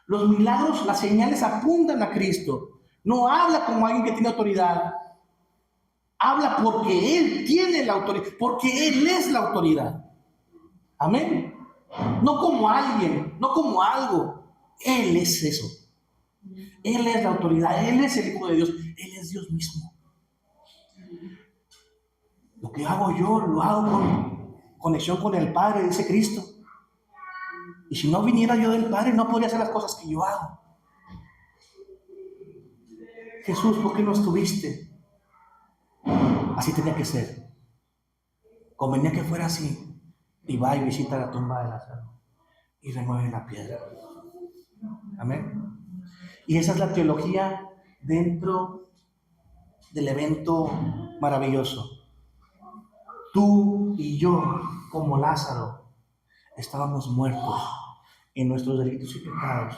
Los milagros, las señales apuntan a Cristo. No habla como alguien que tiene autoridad. Habla porque Él tiene la autoridad, porque Él es la autoridad. Amén. No como alguien, no como algo. Él es eso. Él es la autoridad, Él es el Hijo de Dios, Él es Dios mismo. Lo que hago yo, lo hago con conexión con el Padre, dice Cristo. Y si no viniera yo del Padre, no podría hacer las cosas que yo hago. Jesús, ¿por qué no estuviste? Así tenía que ser. Convenía que fuera así. Y va y visita la tumba de Lázaro y remueve la piedra. Amén. Y esa es la teología dentro del evento maravilloso. Tú y yo, como Lázaro, estábamos muertos en nuestros delitos y pecados,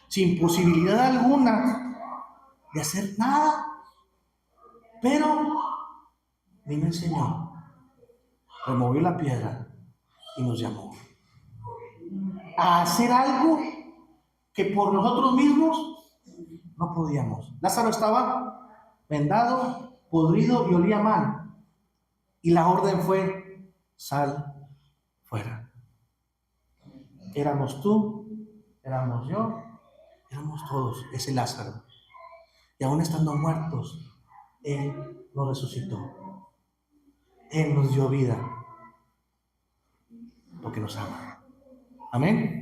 sin posibilidad alguna de hacer nada. Pero vino el Señor, removió la piedra y nos llamó a hacer algo que por nosotros mismos no podíamos. Lázaro estaba vendado, podrido y olía mal. Y la orden fue: sal fuera. Éramos tú, éramos yo, éramos todos, ese Lázaro. Y aún estando muertos, Él nos resucitó. Él nos dio vida, porque nos ama. Amén.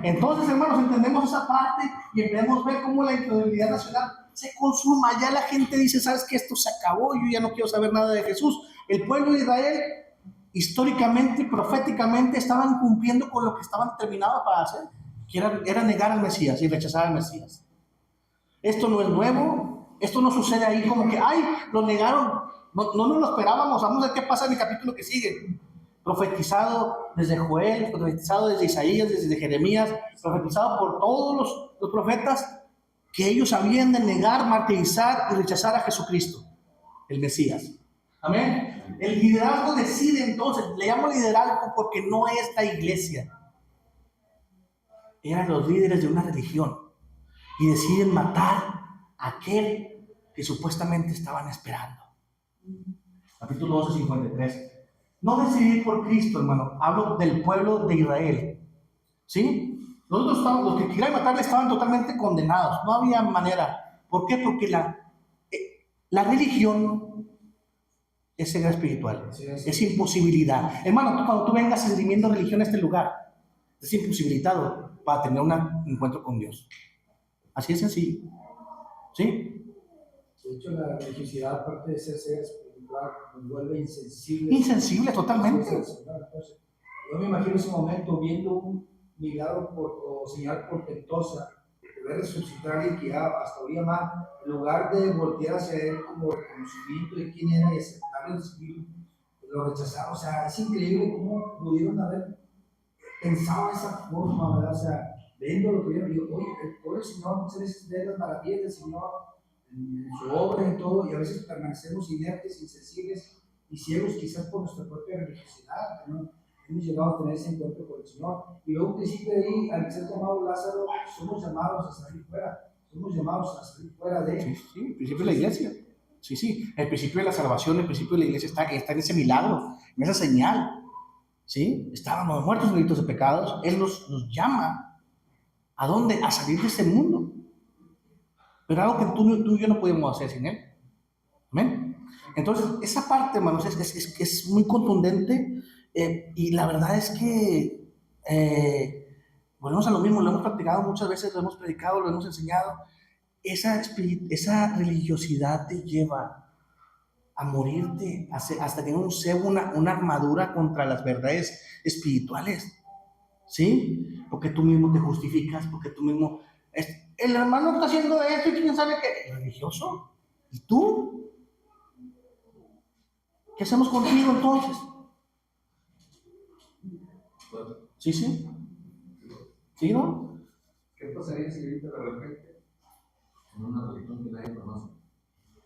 Entonces, hermanos, entendemos esa parte y podemos ver cómo la incredulidad nacional se consuma. Ya la gente dice: ¿sabes qué? Esto se acabó, yo ya no quiero saber nada de Jesús. El pueblo de Israel, históricamente, proféticamente, estaban cumpliendo con lo que estaban terminados para hacer, que era negar al Mesías y rechazar al Mesías. Esto no es nuevo, esto no sucede ahí como que, ¡ay! Lo negaron, no nos lo esperábamos. Vamos a ver qué pasa en el capítulo que sigue. Profetizado desde Joel, profetizado desde Isaías, desde Jeremías, profetizado por todos los profetas, que ellos habían de negar, martirizar y rechazar a Jesucristo, el Mesías. Amén. El liderazgo decide entonces, le llamo liderazgo porque no es la iglesia. Eran los líderes de una religión y deciden matar a aquel que supuestamente estaban esperando. Capítulo 12, 53. No decidir por Cristo, hermano. Hablo del pueblo de Israel. ¿Sí? Nosotros los que querían matarle estaban totalmente condenados. No había manera. ¿Por qué? Porque la religión es ceguera espiritual. Sí. Es imposibilidad. Hermano, cuando tú vengas sirviendo religión a este lugar, es imposibilitado para tener un encuentro con Dios. Así es sencillo. ¿Sí? De hecho, la religiosidad, aparte de ser ceguera espiritual, nos vuelve insensible. Insensible, totalmente. Entonces, yo me imagino ese momento viendo un milagro o señal portentosa, de ver resucitar a alguien que ya hasta oía mal, en lugar de voltear hacia él como reconocimiento de quién era y aceptarlo en el espíritu, lo rechazaron. O sea, es increíble cómo pudieron haber pensado de esa forma, ¿verdad? O sea, viendo lo que vieron, digo, oye, el pobre Señor muchas veces ve las maravillas del Señor en su obra y todo, y a veces permanecemos inertes, insensibles y ciegos quizás por nuestra propia religiosidad, ¿no? Hemos llegado a tener ese encuentro con el Señor. Y luego, un principio de ahí, al ser llamado Lázaro, somos llamados a salir fuera. Somos llamados a salir fuera de... Sí, el principio de la iglesia. Sí. El principio de la salvación, el principio de la iglesia está en ese milagro, en esa señal. ¿Sí? Estábamos muertos en delitos de pecados. Él nos llama. ¿A dónde? A salir de este mundo. Pero algo que tú y yo no podemos hacer sin Él. Amén. Entonces, esa parte, hermanos, es muy contundente. Y la verdad es que volvemos a lo mismo, lo hemos practicado muchas veces, lo hemos predicado, lo hemos enseñado. Esa religiosidad te lleva a morirte, hasta tener un cebo, una armadura contra las verdades espirituales. ¿Sí? Porque tú mismo te justificas, porque tú mismo... el hermano está haciendo esto y quién sabe qué. ¿El religioso? ¿Y tú? ¿Qué hacemos contigo entonces? ¿Sí? ¿Sí, no? ¿Qué pasaría si ahorita de repente, en una religión que nadie conoce,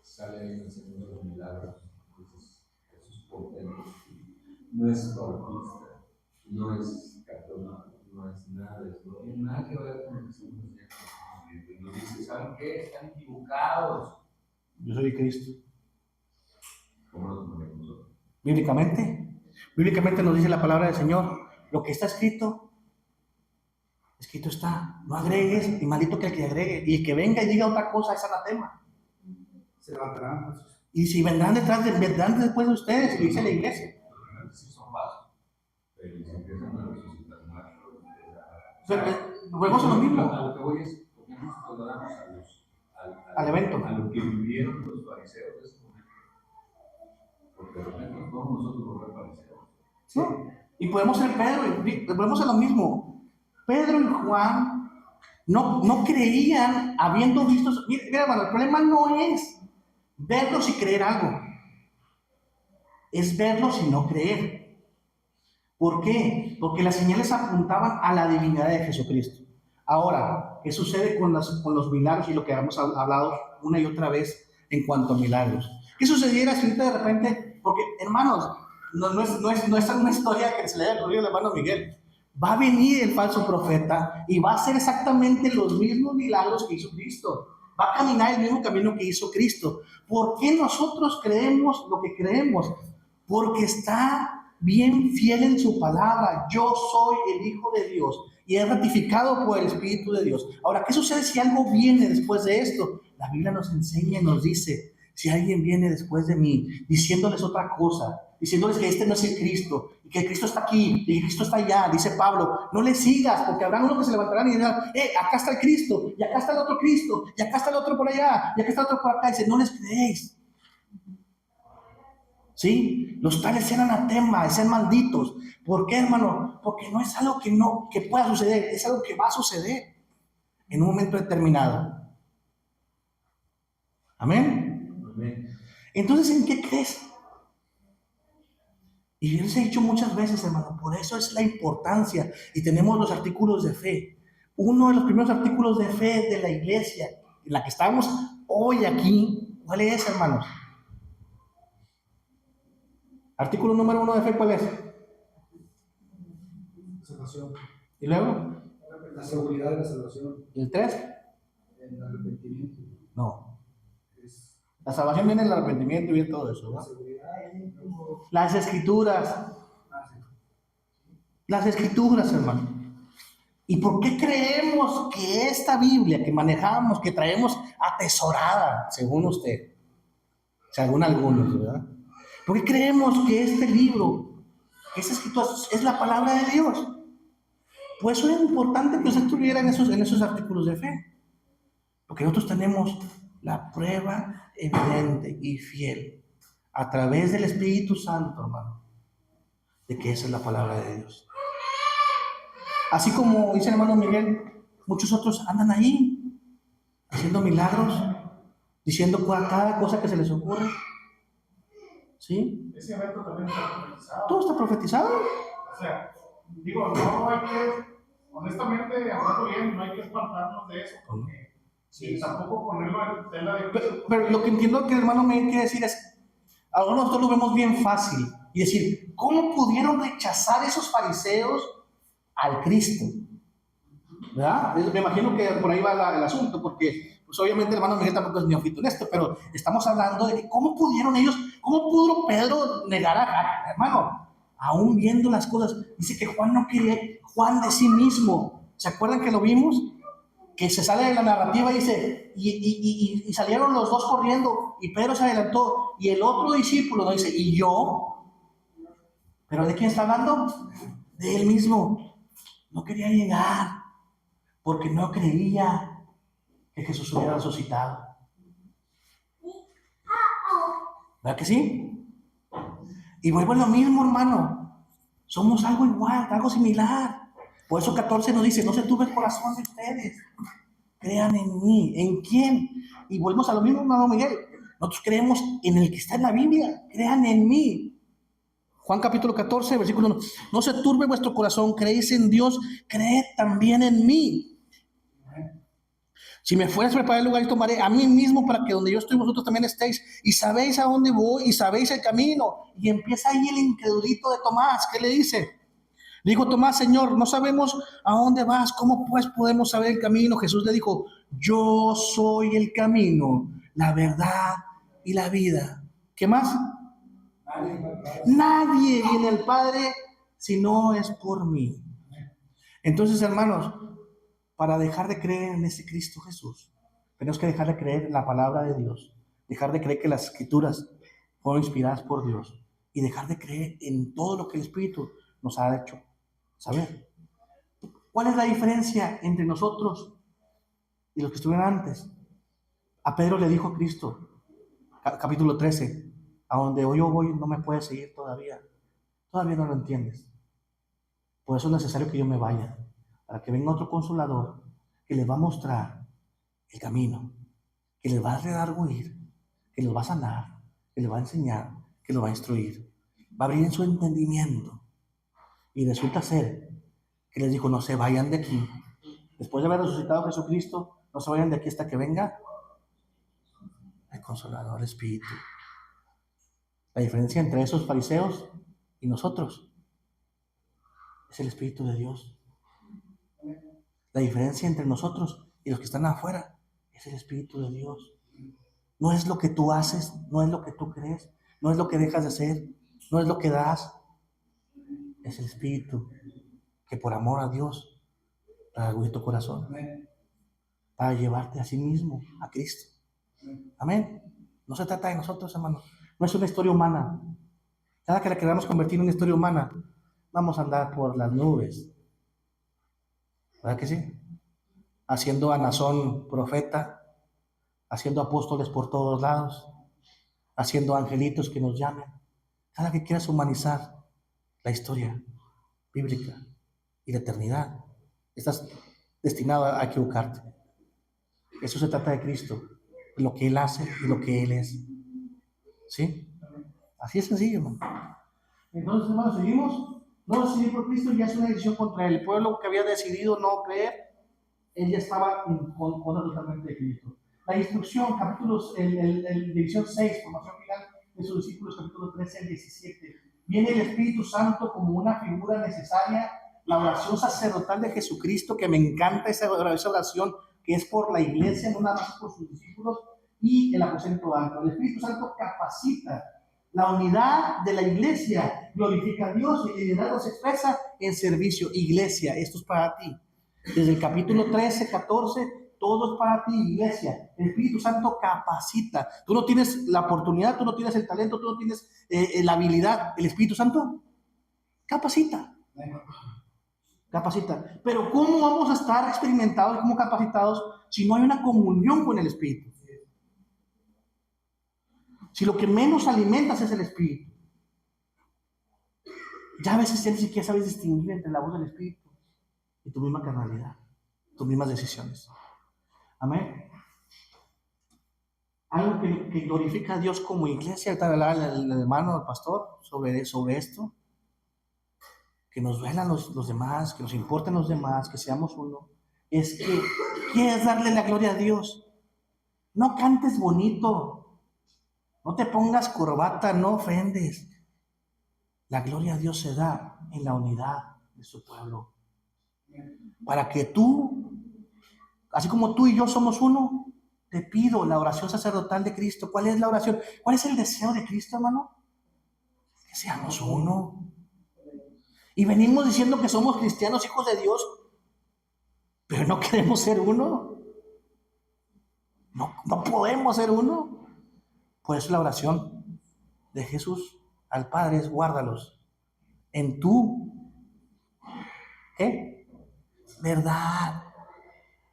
sale ahí enseñando los milagros? Dices, Jesús portento, no es bautista, no es católico, no es nada de eso, no tiene nada que ver con lo que estamos enseñando. Y nos dice, ¿saben qué? Están equivocados. Yo soy Cristo. ¿Cómo lo tomamos nosotros? Bíblicamente nos dice la palabra del Señor: lo que está escrito está. No agregues, y maldito que el que agregue. Y el que venga y diga otra cosa es anatema. se levantarán. Pues. Y si vendrán vendrán después de ustedes, y dice la iglesia. Realmente sí son falsos, pero si empiezan a resucitar muertos, Volvemos a lo mismo. A lo que voy es, ¿por qué nos trasladamos Al evento? a lo que vivieron los fariseos de ese momento? Porque realmente no somos nosotros los fariseos. ¿Sí? Y podemos ser Pedro, y volvemos a lo mismo. Pedro y Juan no creían habiendo visto. Mira, hermano, el problema no es verlos y creer algo, es verlos y no creer. ¿Por qué? Porque las señales apuntaban a la divinidad de Jesucristo. Ahora, ¿qué sucede con los milagros y lo que hemos hablado una y otra vez en cuanto a milagros? ¿Qué sucediera si ahorita de repente, porque hermanos, no es una historia que se le haya ocurrido al hermano Miguel? Va a venir el falso profeta y va a hacer exactamente los mismos milagros que hizo Cristo. Va a caminar el mismo camino que hizo Cristo. ¿Por qué nosotros creemos lo que creemos? Porque está bien fiel en su palabra. Yo soy el Hijo de Dios y es ratificado por el Espíritu de Dios. Ahora, ¿qué sucede si algo viene después de esto? La Biblia nos enseña y nos dice, si alguien viene después de mí, diciéndoles otra cosa, diciéndoles que este no es el Cristo, y que Cristo está aquí, y que Cristo está allá, dice Pablo, no le sigas, porque habrá uno que se levantarán y dirán, acá está el Cristo, y acá está el otro Cristo, y acá está el otro por allá, y acá está el otro por acá, y dice, no les creéis. ¿Sí? Los tales eran anatema, sean malditos. ¿Por qué, hermano? Porque no es algo que pueda suceder, es algo que va a suceder en un momento determinado. Amén. Entonces, ¿en qué crees? Y yo les he dicho muchas veces, hermano, por eso es la importancia. Y tenemos los artículos de fe. Uno de los primeros artículos de fe de la iglesia, en la que estamos hoy aquí, ¿cuál es, hermanos? Artículo número 1 de fe, ¿cuál es? Salvación. ¿Y luego? La seguridad de la salvación. ¿Y el 3? El arrepentimiento. No. La salvación viene en el arrepentimiento y viene todo eso, ¿no? Las escrituras. Las escrituras, hermano. ¿Y por qué creemos que esta Biblia que manejamos, que traemos atesorada, según usted, según algunos, ¿verdad? ¿Por qué creemos que este libro, que esta escritura es la palabra de Dios? Pues eso es importante que usted estuviera en esos artículos de fe. Porque nosotros tenemos la prueba evidente y fiel a través del Espíritu Santo, hermano, de que esa es la palabra de Dios. Así como dice el hermano Miguel, muchos otros andan ahí haciendo milagros, diciendo cada cosa que se les ocurre. ¿Sí? Ese evento también está profetizado. Todo está profetizado. O sea, digo, no hay que, honestamente, hablando bien, no hay que espantarnos de eso, porque sí, tampoco ponerlo en tela de juicio. Pero lo que entiendo que el hermano Miguel quiere decir es, ahora nosotros lo vemos bien fácil, y decir, ¿cómo pudieron rechazar esos fariseos al Cristo? ¿Verdad? Me imagino que por ahí va el asunto, porque pues obviamente el hermano Miguel tampoco es neófito en esto, pero estamos hablando de que cómo pudieron ellos, cómo pudo Pedro negar a hermano, aún viendo las cosas. Dice que Juan no quería, Juan de sí mismo, ¿se acuerdan que lo vimos? Que se sale de la narrativa y dice, y salieron los dos corriendo, y Pedro se adelantó, y el otro discípulo, ¿no? Dice, ¿y yo? ¿Pero de quién está hablando? De él mismo. No quería llegar, porque no creía que Jesús hubiera resucitado. ¿Verdad que sí? Y vuelvo a lo mismo, hermano. Somos algo igual, algo similar. Por eso 14 nos dice, no se turbe el corazón de ustedes. Crean en mí. ¿En quién? Y volvemos a lo mismo, hermano Miguel. Nosotros creemos en el que está en la Biblia. Crean en mí. Juan capítulo 14, versículo 1. No se turbe vuestro corazón, creéis en Dios, creed también en mí. Si me fueres a preparar el lugar y tomaré a mí mismo para que donde yo estoy vosotros también estéis. Y sabéis a dónde voy y sabéis el camino. Y empieza ahí el incredulito de Tomás. ¿Qué le dice? Le dijo Tomás, Señor, no sabemos a dónde vas. ¿Cómo pues podemos saber el camino? Jesús le dijo, yo soy el camino, la verdad y la vida. ¿Qué más? Nadie viene al Padre si no es por mí. Entonces, hermanos, para dejar de creer en ese Cristo Jesús, tenemos que dejar de creer en la palabra de Dios, dejar de creer que las escrituras fueron inspiradas por Dios y dejar de creer en todo lo que el Espíritu nos ha hecho saber. ¿Cuál es la diferencia entre nosotros y los que estuvieron antes? A Pedro le dijo Cristo, capítulo 13, a donde yo voy no me puedes seguir todavía. Todavía no lo entiendes. Por eso es necesario que yo me vaya, para que venga otro consolador que les va a mostrar el camino, que les va a redarguir, que los va a sanar, que les va a enseñar, que los va a instruir. Va a abrir en su entendimiento. Y resulta ser que les dijo, no se vayan de aquí. Después de haber resucitado a Jesucristo, no se vayan de aquí hasta que venga el Consolador, el Espíritu. La diferencia entre esos fariseos y nosotros es el Espíritu de Dios. La diferencia entre nosotros y los que están afuera es el Espíritu de Dios. No es lo que tú haces, no es lo que tú crees, no es lo que dejas de hacer, no es lo que das. Es el Espíritu que por amor a Dios redarguye tu corazón para llevarte a sí mismo, a Cristo. Amén. No se trata de nosotros, hermanos. No es una historia humana. Cada que la queramos convertir en una historia humana, vamos a andar por las nubes. ¿Verdad que sí? Haciendo a Nazón profeta, haciendo apóstoles por todos lados, haciendo angelitos que nos llamen. Cada que quieras humanizar la historia bíblica y la eternidad, estás destinado a equivocarte. Eso se trata de Cristo, lo que Él hace y lo que Él es. ¿Sí? Así es sencillo, hermano. Entonces, hermanos, seguimos. No decidir por Cristo ya es una decisión contra el pueblo que había decidido no creer. Él ya estaba en contra totalmente de Cristo. La instrucción, capítulos, división 6, formación final de sus discípulos, capítulo 13 al 17. Viene el Espíritu Santo como una figura necesaria. La oración sacerdotal de Jesucristo, que me encanta esa oración, que es por la iglesia, no nada más por sus discípulos, y el aposento alto. El Espíritu Santo capacita. La unidad de la iglesia glorifica a Dios y el liderazgo se expresa en servicio. Iglesia, esto es para ti. Desde el capítulo 13, 14, todo es para ti, iglesia. El Espíritu Santo capacita. Tú no tienes la oportunidad, tú no tienes el talento, tú no tienes la habilidad. El Espíritu Santo capacita. Capacita. Pero ¿cómo vamos a estar experimentados y cómo capacitados si no hay una comunión con el Espíritu? Si lo que menos alimentas es el Espíritu. Ya a veces ni siquiera sabes distinguir entre la voz del Espíritu y tu misma carnalidad, tus mismas decisiones. Amén. Algo que glorifica a Dios como iglesia, ahorita hablaba el hermano, el pastor, sobre esto, que nos duelan los demás, que nos importen los demás, que seamos uno, es que quieres darle la gloria a Dios. No cantes bonito, no te pongas corbata, no ofendes. La gloria a Dios se da en la unidad de su pueblo. Para que tú, así como tú y yo somos uno, te pido la oración sacerdotal de Cristo. ¿Cuál es la oración? ¿Cuál es el deseo de Cristo, hermano? Que seamos uno. Y venimos diciendo que somos cristianos, hijos de Dios, pero no queremos ser uno. No podemos ser uno. Por eso la oración de Jesús al Padre es: guárdalos en tu ¿qué? Verdad.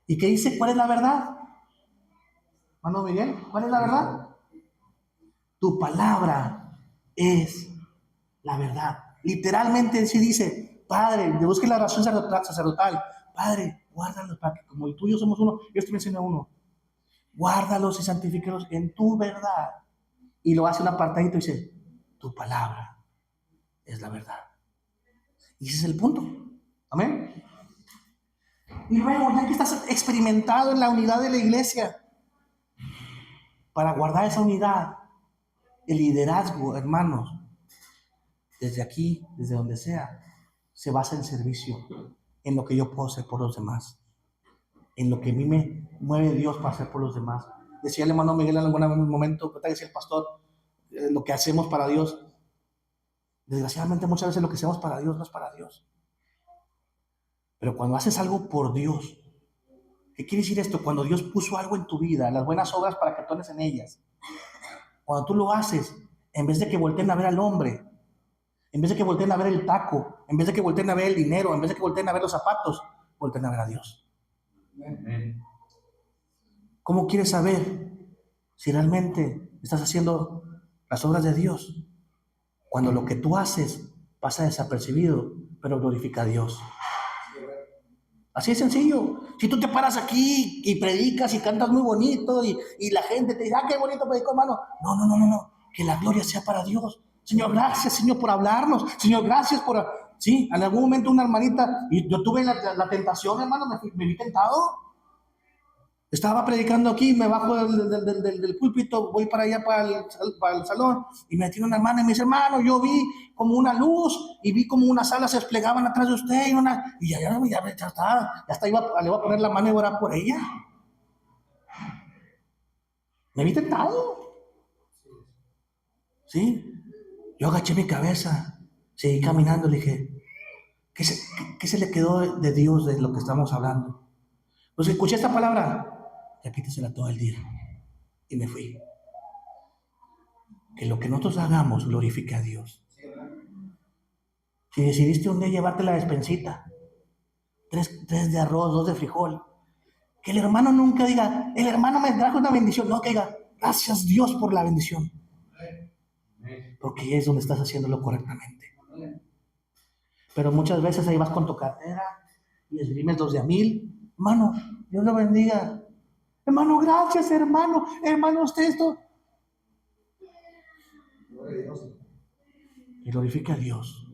¿Y qué dice? ¿Cuál es la verdad? Hermano Miguel, ¿cuál es la verdad? Tu palabra es la verdad. Literalmente sí dice: Padre, le busque la oración sacerdotal. Padre, guárdalos para que como el tuyo somos uno, yo estoy mencionando uno. Guárdalos y santifícalos en tu verdad. Y lo hace un apartadito y dice: tu palabra es la verdad. Y ese es el punto. Amén. Y luego, ya que estás experimentado en la unidad de la iglesia, para guardar esa unidad, el liderazgo, hermanos, desde aquí, desde donde sea, se basa en servicio, en lo que yo puedo hacer por los demás, en lo que a mí me mueve Dios para hacer por los demás. Decía el hermano Miguel en algún momento, decía el pastor, lo que hacemos para Dios. Desgraciadamente muchas veces lo que hacemos para Dios no es para Dios. Pero cuando haces algo por Dios, ¿qué quiere decir esto? Cuando Dios puso algo en tu vida, las buenas obras para que tú andes en ellas, Cuando tú lo haces, en vez de que volteen a ver al hombre, en vez de que volteen a ver el taco, en vez de que volteen a ver el dinero, en vez de que volteen a ver los zapatos, volteen a ver a Dios. Amén. ¿Cómo quieres saber si realmente estás haciendo las obras de Dios? Cuando lo que tú haces pasa desapercibido, pero glorifica a Dios. Así de sencillo. Si tú te paras aquí y predicas y cantas muy bonito y la gente te dice, qué bonito predicó, hermano. No. Que la gloria sea para Dios. Señor, gracias, Señor, por hablarnos. Señor, gracias por... Sí, en algún momento una hermanita, y yo tuve la tentación, hermano, me vi tentado. Estaba predicando aquí, me bajo del púlpito, voy para allá, para el salón, y me tiene una hermana y me dice, hermano, yo vi como una luz, y vi como unas alas se desplegaban atrás de usted, y ya le iba a poner la mano y orar por ella. Me vi tentado. ¿Sí? Yo agaché mi cabeza, seguí caminando, le dije, ¿qué se le quedó de Dios de lo que estamos hablando? Pues escuché esta palabra, repítesela todo el día. Y me fui. Que lo que nosotros hagamos glorifique a Dios. Si decidiste un día llevarte la despensita, 3 de arroz, 2 de frijol, que el hermano nunca diga, el hermano me trajo una bendición. No, que diga, gracias Dios por la bendición. Porque es donde estás haciéndolo correctamente. Pero muchas veces ahí vas con tu cartera y esgrimes los de a 1000. Hermano, Dios lo bendiga. Hermano, gracias, hermano. Hermano, usted esto. Y glorifica a Dios.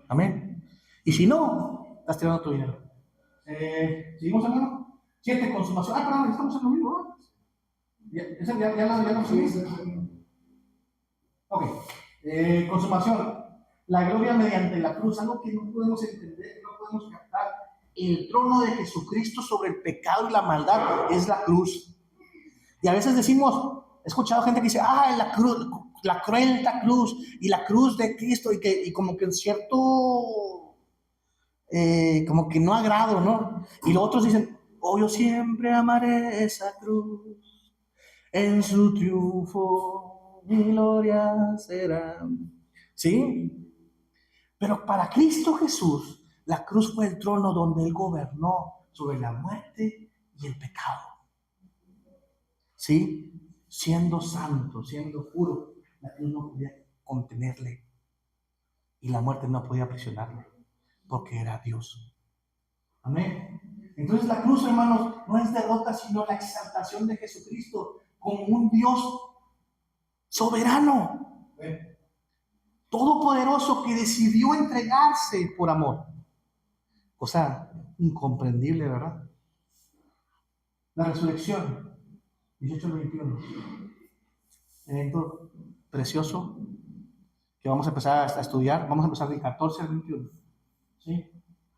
Amén. Y si no, estás tirando tu dinero. ¿Seguimos, hermano? 7, consumación. Perdón, estamos en lo mismo, ¿no? Ya lo subiste. Ok. Consumación. La gloria mediante la cruz. Algo que no podemos entender, que no podemos captar. El trono de Jesucristo sobre el pecado y la maldad es la cruz. Y a veces decimos, he escuchado gente que dice, la cruz, la cruenta cruz y la cruz de Cristo, y como que en cierto, como que no agrado, ¿no? Y los otros dicen, yo siempre amaré esa cruz, en su triunfo mi gloria será. ¿Sí? Pero para Cristo Jesús, la cruz fue el trono donde Él gobernó sobre la muerte y el pecado. ¿Sí? Siendo santo, siendo puro, la cruz no podía contenerle y la muerte no podía aprisionarle porque era Dios. Amén. Entonces la cruz, hermanos, no es derrota, sino la exaltación de Jesucristo como un Dios soberano, todopoderoso, que decidió entregarse por amor. Cosa incomprendible, ¿verdad? La resurrección, 18-21. Evento precioso que vamos a empezar a estudiar. Vamos a empezar del 14 al 21. ¿Sí?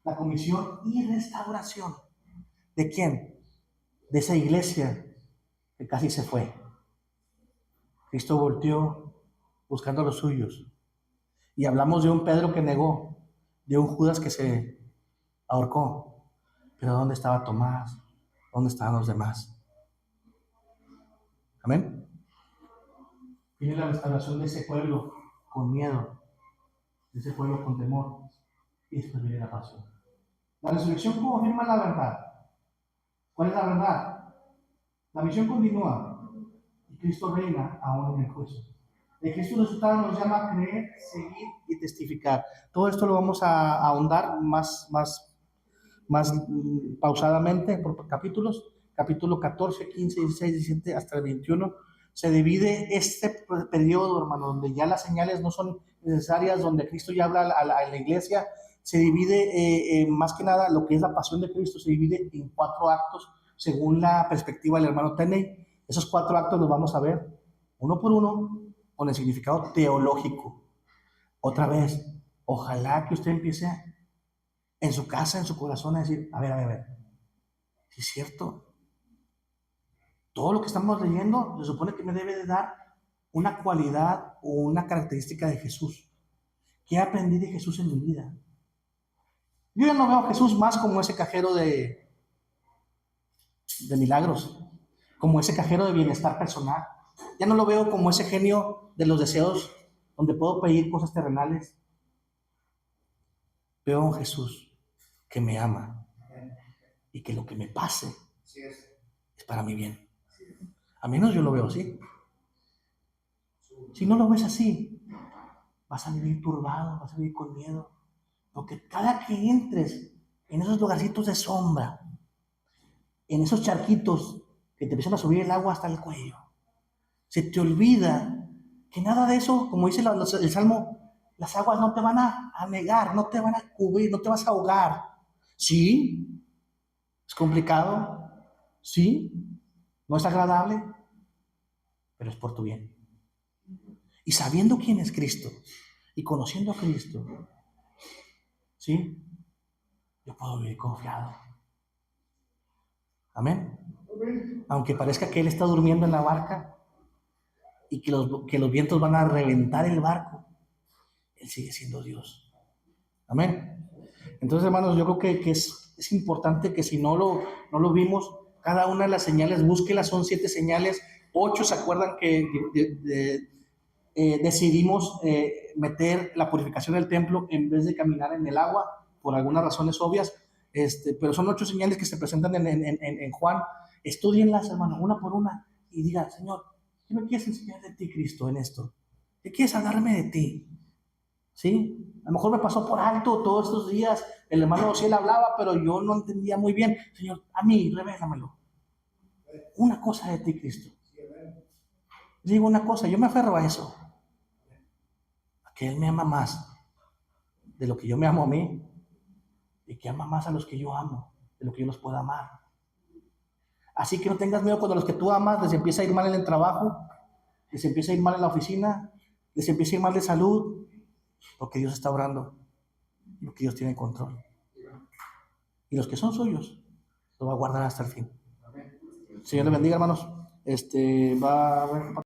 La comisión y restauración. ¿De quién? De esa iglesia que casi se fue. Cristo volteó buscando a los suyos. Y hablamos de un Pedro que negó, de un Judas que se ahorcó. Pero ¿dónde estaba Tomás? ¿Dónde estaban los demás? Amén. Viene la restauración de ese pueblo con miedo, de ese pueblo con temor, y después viene la pasión. La resurrección confirma la verdad. ¿Cuál es la verdad? La misión continúa y Cristo reina aún en el juicio. El Jesús resucitado nos llama a creer, seguir y testificar. Todo esto lo vamos a ahondar más pausadamente por capítulos. Capítulo 14, 15, 16, 17 hasta el 21. Se divide este periodo, hermano, donde ya las señales no son necesarias, donde Cristo ya habla a la iglesia. Se divide, más que nada, lo que es la pasión de Cristo, se divide en 4 actos, según la perspectiva del hermano Tenney. Esos 4 actos los vamos a ver uno por uno, con el significado teológico. Otra vez, ojalá que usted empiece en su casa, en su corazón, a decir, a ver, ¿sí es cierto? Todo lo que estamos leyendo se supone que me debe de dar una cualidad o una característica de Jesús. ¿Qué aprendí de Jesús en mi vida? Yo ya no veo a Jesús más como ese cajero de milagros, como ese cajero de bienestar personal. Ya no lo veo como ese genio de los deseos donde puedo pedir cosas terrenales. Veo a un Jesús que me ama y que lo que me pase Así es. es para mi bien. A menos yo lo veo así. Si no lo ves así, vas a vivir turbado, vas a vivir con miedo. Porque cada que entres en esos lugarcitos de sombra, en esos charquitos que te empiezan a subir el agua hasta el cuello, se te olvida que nada de eso, como dice el Salmo, las aguas no te van a anegar, no te van a cubrir, no te vas a ahogar. Sí, es complicado, sí, no es agradable, pero es por tu bien. Y sabiendo quién es Cristo y conociendo a Cristo, sí, yo puedo vivir confiado. Amén. Aunque parezca que Él está durmiendo en la barca y que los vientos van a reventar el barco, Él sigue siendo Dios. Amén. Entonces, hermanos, yo creo que es importante que si no lo vimos, cada una de las señales, búsquelas, son 7 señales. 8, ¿se acuerdan que decidimos meter la purificación del templo en vez de caminar en el agua? Por algunas razones obvias. Pero son 8 señales que se presentan en Juan. Estudienlas, hermano, una por una, y digan: Señor, ¿qué me quieres enseñar de ti, Cristo, en esto? ¿Qué quieres hablarme de ti? ¿Sí? A lo mejor me pasó por alto todos estos días. El hermano sí él hablaba, pero yo no entendía muy bien. Señor, a mí, revélamelo. Una cosa de ti, Cristo. Digo una cosa, yo me aferro a eso. A que Él me ama más de lo que yo me amo a mí, y que ama más a los que yo amo de lo que yo los pueda amar. Así que no tengas miedo cuando los que tú amas les empieza a ir mal en el trabajo, les empieza a ir mal en la oficina, les empieza a ir mal de salud, porque Dios está obrando, porque Dios tiene control. Y los que son suyos, lo va a guardar hasta el fin. Señor le bendiga, hermanos. Va a haber